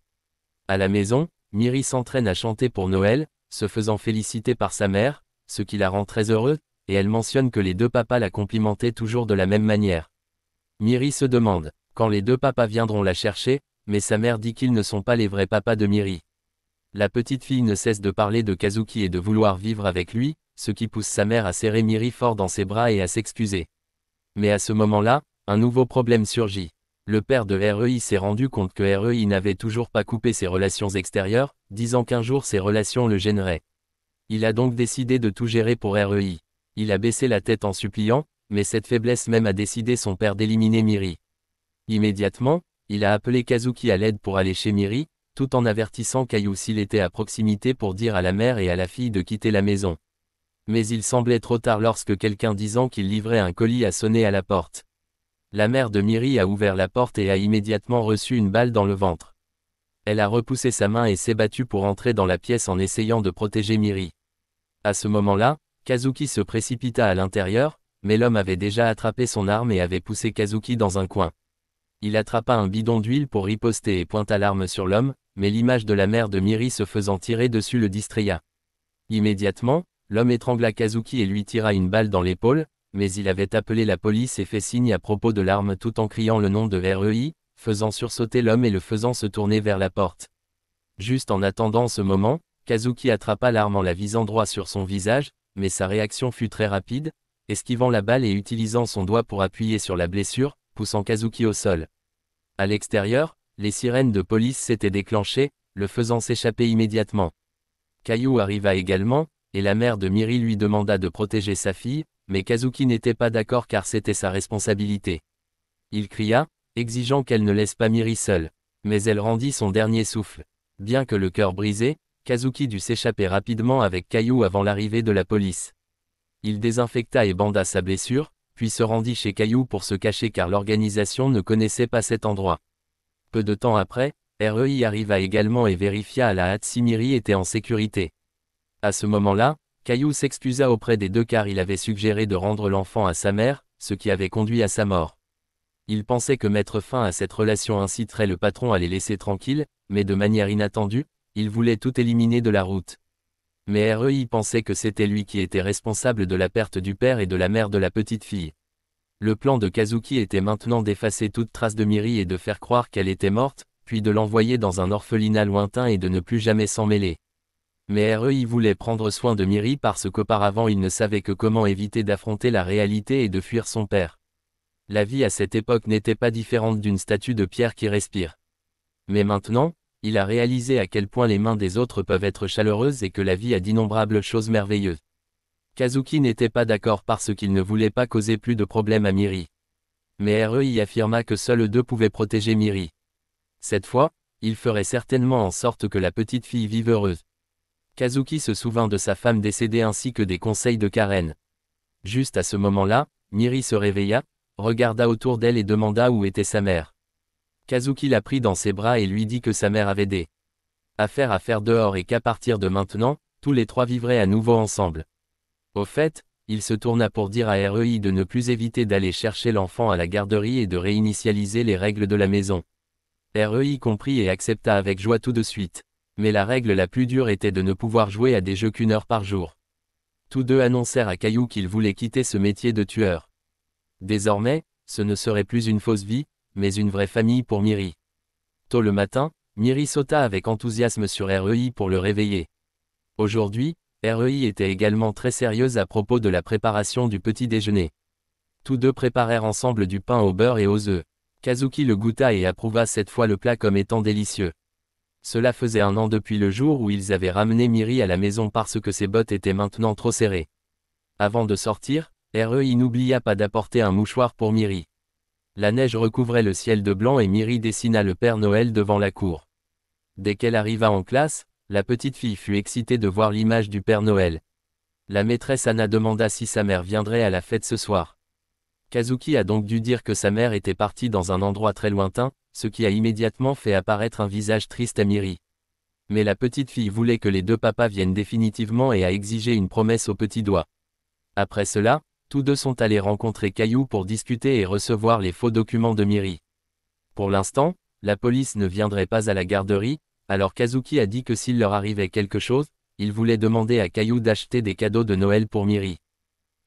À la maison, Miri s'entraîne à chanter pour Noël, se faisant féliciter par sa mère, ce qui la rend très heureux, et elle mentionne que les deux papas la complimentaient toujours de la même manière. Miri se demande quand les deux papas viendront la chercher, mais sa mère dit qu'ils ne sont pas les vrais papas de Miri. La petite fille ne cesse de parler de Kazuki et de vouloir vivre avec lui, ce qui pousse sa mère à serrer Miri fort dans ses bras et à s'excuser. Mais à ce moment-là, un nouveau problème surgit. Le père de Rei s'est rendu compte que Rei n'avait toujours pas coupé ses relations extérieures, disant qu'un jour ces relations le gêneraient. Il a donc décidé de tout gérer pour Rei. Il a baissé la tête en suppliant, mais cette faiblesse même a décidé son père d'éliminer Miri. Immédiatement, il a appelé Kazuki à l'aide pour aller chez Miri, tout en avertissant Caillou s'il était à proximité pour dire à la mère et à la fille de quitter la maison. Mais il semblait trop tard lorsque quelqu'un disant qu'il livrait un colis a sonné à la porte. La mère de Miri a ouvert la porte et a immédiatement reçu une balle dans le ventre. Elle a repoussé sa main et s'est battue pour entrer dans la pièce en essayant de protéger Miri. À ce moment-là, Kazuki se précipita à l'intérieur, mais l'homme avait déjà attrapé son arme et avait poussé Kazuki dans un coin. Il attrapa un bidon d'huile pour riposter et pointa l'arme sur l'homme, mais l'image de la mère de Miri se faisant tirer dessus le distraya. Immédiatement, l'homme étrangla Kazuki et lui tira une balle dans l'épaule, mais il avait appelé la police et fait signe à propos de l'arme tout en criant le nom de Rei, faisant sursauter l'homme et le faisant se tourner vers la porte. Juste en attendant ce moment, Kazuki attrapa l'arme en la visant droit sur son visage, mais sa réaction fut très rapide, esquivant la balle et utilisant son doigt pour appuyer sur la blessure, poussant Kazuki au sol. À l'extérieur, les sirènes de police s'étaient déclenchées, le faisant s'échapper immédiatement. Caillou arriva également, et la mère de Miri lui demanda de protéger sa fille, mais Kazuki n'était pas d'accord car c'était sa responsabilité. Il cria, exigeant qu'elle ne laisse pas Miri seule. Mais elle rendit son dernier souffle. Bien que le cœur brisé, Kazuki dut s'échapper rapidement avec Caillou avant l'arrivée de la police. Il désinfecta et banda sa blessure, puis se rendit chez Caillou pour se cacher car l'organisation ne connaissait pas cet endroit. Peu de temps après, Rei arriva également et vérifia à la hâte si Miri était en sécurité. À ce moment-là, Caillou s'excusa auprès des deux car il avait suggéré de rendre l'enfant à sa mère, ce qui avait conduit à sa mort. Il pensait que mettre fin à cette relation inciterait le patron à les laisser tranquilles, mais de manière inattendue, il voulait tout éliminer de la route. Mais Rei pensait que c'était lui qui était responsable de la perte du père et de la mère de la petite fille. Le plan de Kazuki était maintenant d'effacer toute trace de Miri et de faire croire qu'elle était morte, puis de l'envoyer dans un orphelinat lointain et de ne plus jamais s'en mêler. Mais Rei voulait prendre soin de Miri parce qu'auparavant il ne savait que comment éviter d'affronter la réalité et de fuir son père. La vie à cette époque n'était pas différente d'une statue de pierre qui respire. Mais maintenant, il a réalisé à quel point les mains des autres peuvent être chaleureuses et que la vie a d'innombrables choses merveilleuses. Kazuki n'était pas d'accord parce qu'il ne voulait pas causer plus de problèmes à Miri. Mais Rei affirma que seuls eux deux pouvaient protéger Miri. Cette fois, il ferait certainement en sorte que la petite fille vive heureuse. Kazuki se souvint de sa femme décédée ainsi que des conseils de Karen. Juste à ce moment-là, Miri se réveilla, regarda autour d'elle et demanda où était sa mère. Kazuki la prit dans ses bras et lui dit que sa mère avait des affaires à faire dehors et qu'à partir de maintenant, tous les trois vivraient à nouveau ensemble. Au fait, il se tourna pour dire à Rei de ne plus éviter d'aller chercher l'enfant à la garderie et de réinitialiser les règles de la maison. Rei comprit et accepta avec joie tout de suite. Mais la règle la plus dure était de ne pouvoir jouer à des jeux qu'1 heure par jour. Tous deux annoncèrent à Caillou qu'ils voulaient quitter ce métier de tueur. Désormais, ce ne serait plus une fausse vie, mais une vraie famille pour Miri. Tôt le matin, Miri sauta avec enthousiasme sur REI pour le réveiller. Aujourd'hui, REI était également très sérieuse à propos de la préparation du petit déjeuner. Tous deux préparèrent ensemble du pain au beurre et aux œufs. Kazuki le goûta et approuva cette fois le plat comme étant délicieux. Cela faisait 1 an depuis le jour où ils avaient ramené Miri à la maison parce que ses bottes étaient maintenant trop serrées. Avant de sortir, REI n'oublia pas d'apporter un mouchoir pour Miri. La neige recouvrait le ciel de blanc et Miri dessina le Père Noël devant la cour. Dès qu'elle arriva en classe, la petite fille fut excitée de voir l'image du Père Noël. La maîtresse Anna demanda si sa mère viendrait à la fête ce soir. Kazuki a donc dû dire que sa mère était partie dans un endroit très lointain, ce qui a immédiatement fait apparaître un visage triste à Miri. Mais la petite fille voulait que les deux papas viennent définitivement et a exigé une promesse au petit doigt. Après cela, tous deux sont allés rencontrer Caillou pour discuter et recevoir les faux documents de Miri. Pour l'instant, la police ne viendrait pas à la garderie, alors Kazuki a dit que s'il leur arrivait quelque chose, il voulait demander à Caillou d'acheter des cadeaux de Noël pour Miri.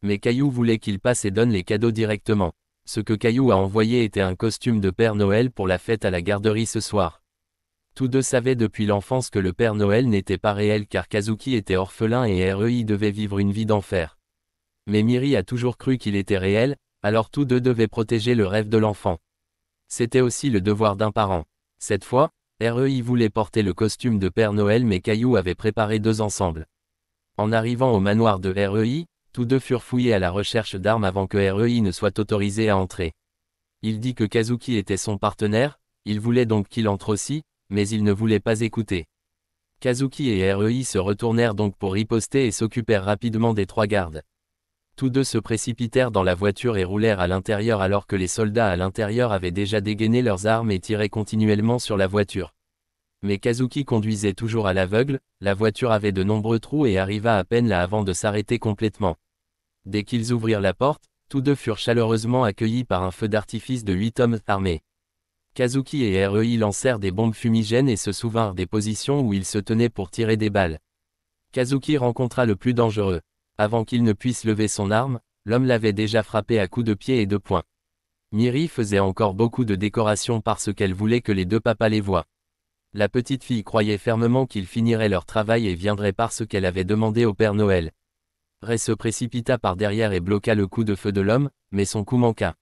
Mais Caillou voulait qu'il passe et donne les cadeaux directement. Ce que Caillou a envoyé était un costume de Père Noël pour la fête à la garderie ce soir. Tous deux savaient depuis l'enfance que le Père Noël n'était pas réel car Kazuki était orphelin et REI devait vivre une vie d'enfer. Mais Miri a toujours cru qu'il était réel, alors tous deux devaient protéger le rêve de l'enfant. C'était aussi le devoir d'un parent. Cette fois, REI voulait porter le costume de Père Noël mais Caillou avait préparé 2 ensembles. En arrivant au manoir de REI, tous deux furent fouillés à la recherche d'armes avant que REI ne soit autorisé à entrer. Il dit que Kazuki était son partenaire, il voulait donc qu'il entre aussi, mais il ne voulait pas écouter. Kazuki et REI se retournèrent donc pour riposter et s'occupèrent rapidement des 3 gardes. Tous deux se précipitèrent dans la voiture et roulèrent à l'intérieur alors que les soldats à l'intérieur avaient déjà dégainé leurs armes et tiraient continuellement sur la voiture. Mais Kazuki conduisait toujours à l'aveugle, la voiture avait de nombreux trous et arriva à peine là avant de s'arrêter complètement. Dès qu'ils ouvrirent la porte, tous deux furent chaleureusement accueillis par un feu d'artifice de 8 hommes armés. Kazuki et REI lancèrent des bombes fumigènes et se souvinrent des positions où ils se tenaient pour tirer des balles. Kazuki rencontra le plus dangereux. Avant qu'il ne puisse lever son arme, l'homme l'avait déjà frappé à coups de pied et de poing. Miri faisait encore beaucoup de décorations parce qu'elle voulait que les deux papas les voient. La petite fille croyait fermement qu'ils finiraient leur travail et viendraient parce qu'elle avait demandé au Père Noël. Ray se précipita par derrière et bloqua le coup de feu de l'homme, mais son coup manqua.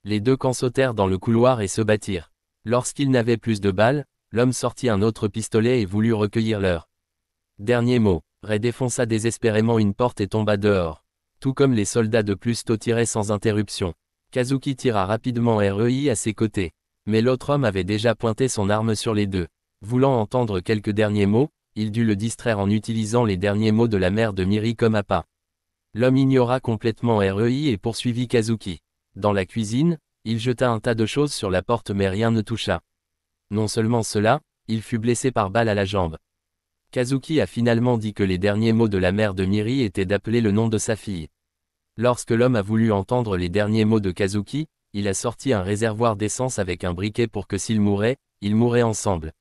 Les deux camps sautèrent dans le couloir et se battirent. Lorsqu'ils n'avaient plus de balles, l'homme sortit un autre pistolet et voulut recueillir leur dernier mot. Ray défonça désespérément une porte et tomba dehors. Tout comme les soldats de Plusto tiraient sans interruption. Kazuki tira rapidement REI à ses côtés. Mais l'autre homme avait déjà pointé son arme sur les deux. Voulant entendre quelques derniers mots, il dut le distraire en utilisant les derniers mots de la mère de Miri comme appât. L'homme ignora complètement REI et poursuivit Kazuki. Dans la cuisine, il jeta un tas de choses sur la porte mais rien ne toucha. Non seulement cela, il fut blessé par balle à la jambe. Kazuki a finalement dit que les derniers mots de la mère de Miri étaient d'appeler le nom de sa fille. Lorsque l'homme a voulu entendre les derniers mots de Kazuki, il a sorti un réservoir d'essence avec un briquet pour que s'ils mouraient, ils mourraient ensemble.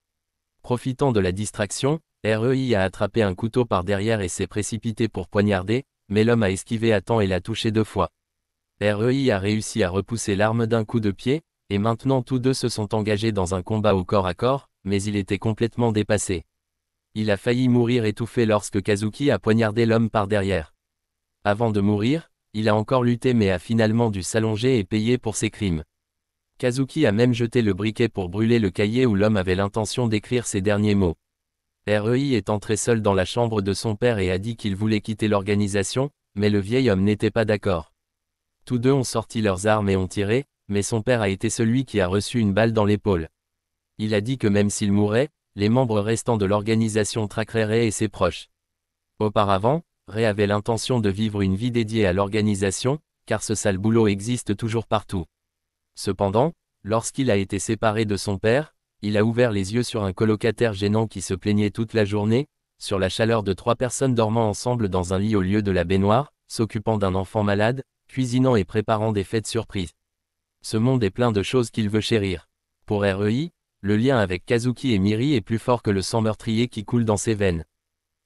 Profitant de la distraction, REI a attrapé un couteau par derrière et s'est précipité pour poignarder, mais l'homme a esquivé à temps et l'a touché 2 fois. REI a réussi à repousser l'arme d'un coup de pied, et maintenant tous deux se sont engagés dans un combat au corps à corps, mais il était complètement dépassé. Il a failli mourir étouffé lorsque Kazuki a poignardé l'homme par derrière. Avant de mourir, il a encore lutté mais a finalement dû s'allonger et payer pour ses crimes. Kazuki a même jeté le briquet pour brûler le cahier où l'homme avait l'intention d'écrire ses derniers mots. REI est entré seul dans la chambre de son père et a dit qu'il voulait quitter l'organisation, mais le vieil homme n'était pas d'accord. Tous deux ont sorti leurs armes et ont tiré, mais son père a été celui qui a reçu une balle dans l'épaule. Il a dit que même s'il mourait, les membres restants de l'organisation traqueraient Ray et ses proches. Auparavant, Ray avait l'intention de vivre une vie dédiée à l'organisation, car ce sale boulot existe toujours partout. Cependant, lorsqu'il a été séparé de son père, il a ouvert les yeux sur un colocataire gênant qui se plaignait toute la journée, sur la chaleur de 3 personnes dormant ensemble dans un lit au lieu de la baignoire, s'occupant d'un enfant malade, cuisinant et préparant des fêtes surprises. Ce monde est plein de choses qu'il veut chérir. Pour REI, le lien avec Kazuki et Miri est plus fort que le sang meurtrier qui coule dans ses veines.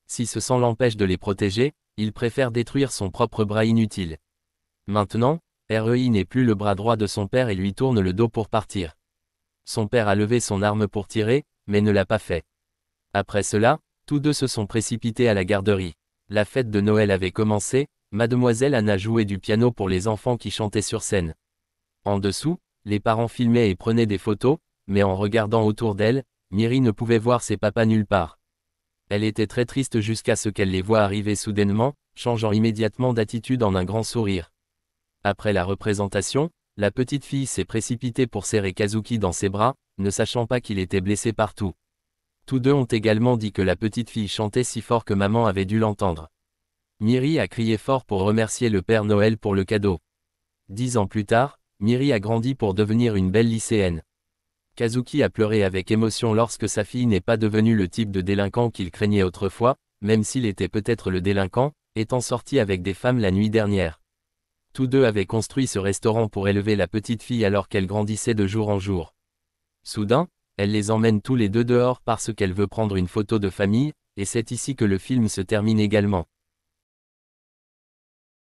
Si ce sang l'empêche de les protéger, il préfère détruire son propre bras inutile. Maintenant, REI n'est plus le bras droit de son père et lui tourne le dos pour partir. Son père a levé son arme pour tirer, mais ne l'a pas fait. Après cela, tous deux se sont précipités à la garderie. La fête de Noël avait commencé, mademoiselle Anna jouait du piano pour les enfants qui chantaient sur scène. En dessous, les parents filmaient et prenaient des photos, mais en regardant autour d'elle, Miri ne pouvait voir ses papas nulle part. Elle était très triste jusqu'à ce qu'elle les voie arriver soudainement, changeant immédiatement d'attitude en un grand sourire. Après la représentation, la petite fille s'est précipitée pour serrer Kazuki dans ses bras, ne sachant pas qu'il était blessé partout. Tous deux ont également dit que la petite fille chantait si fort que maman avait dû l'entendre. Miri a crié fort pour remercier le Père Noël pour le cadeau. 10 ans plus tard, Miri a grandi pour devenir une belle lycéenne. Kazuki a pleuré avec émotion lorsque sa fille n'est pas devenue le type de délinquant qu'il craignait autrefois, même s'il était peut-être le délinquant, étant sorti avec des femmes la nuit dernière. Tous deux avaient construit ce restaurant pour élever la petite fille alors qu'elle grandissait de jour en jour. Soudain, elle les emmène tous les deux dehors parce qu'elle veut prendre une photo de famille, et c'est ici que le film se termine également.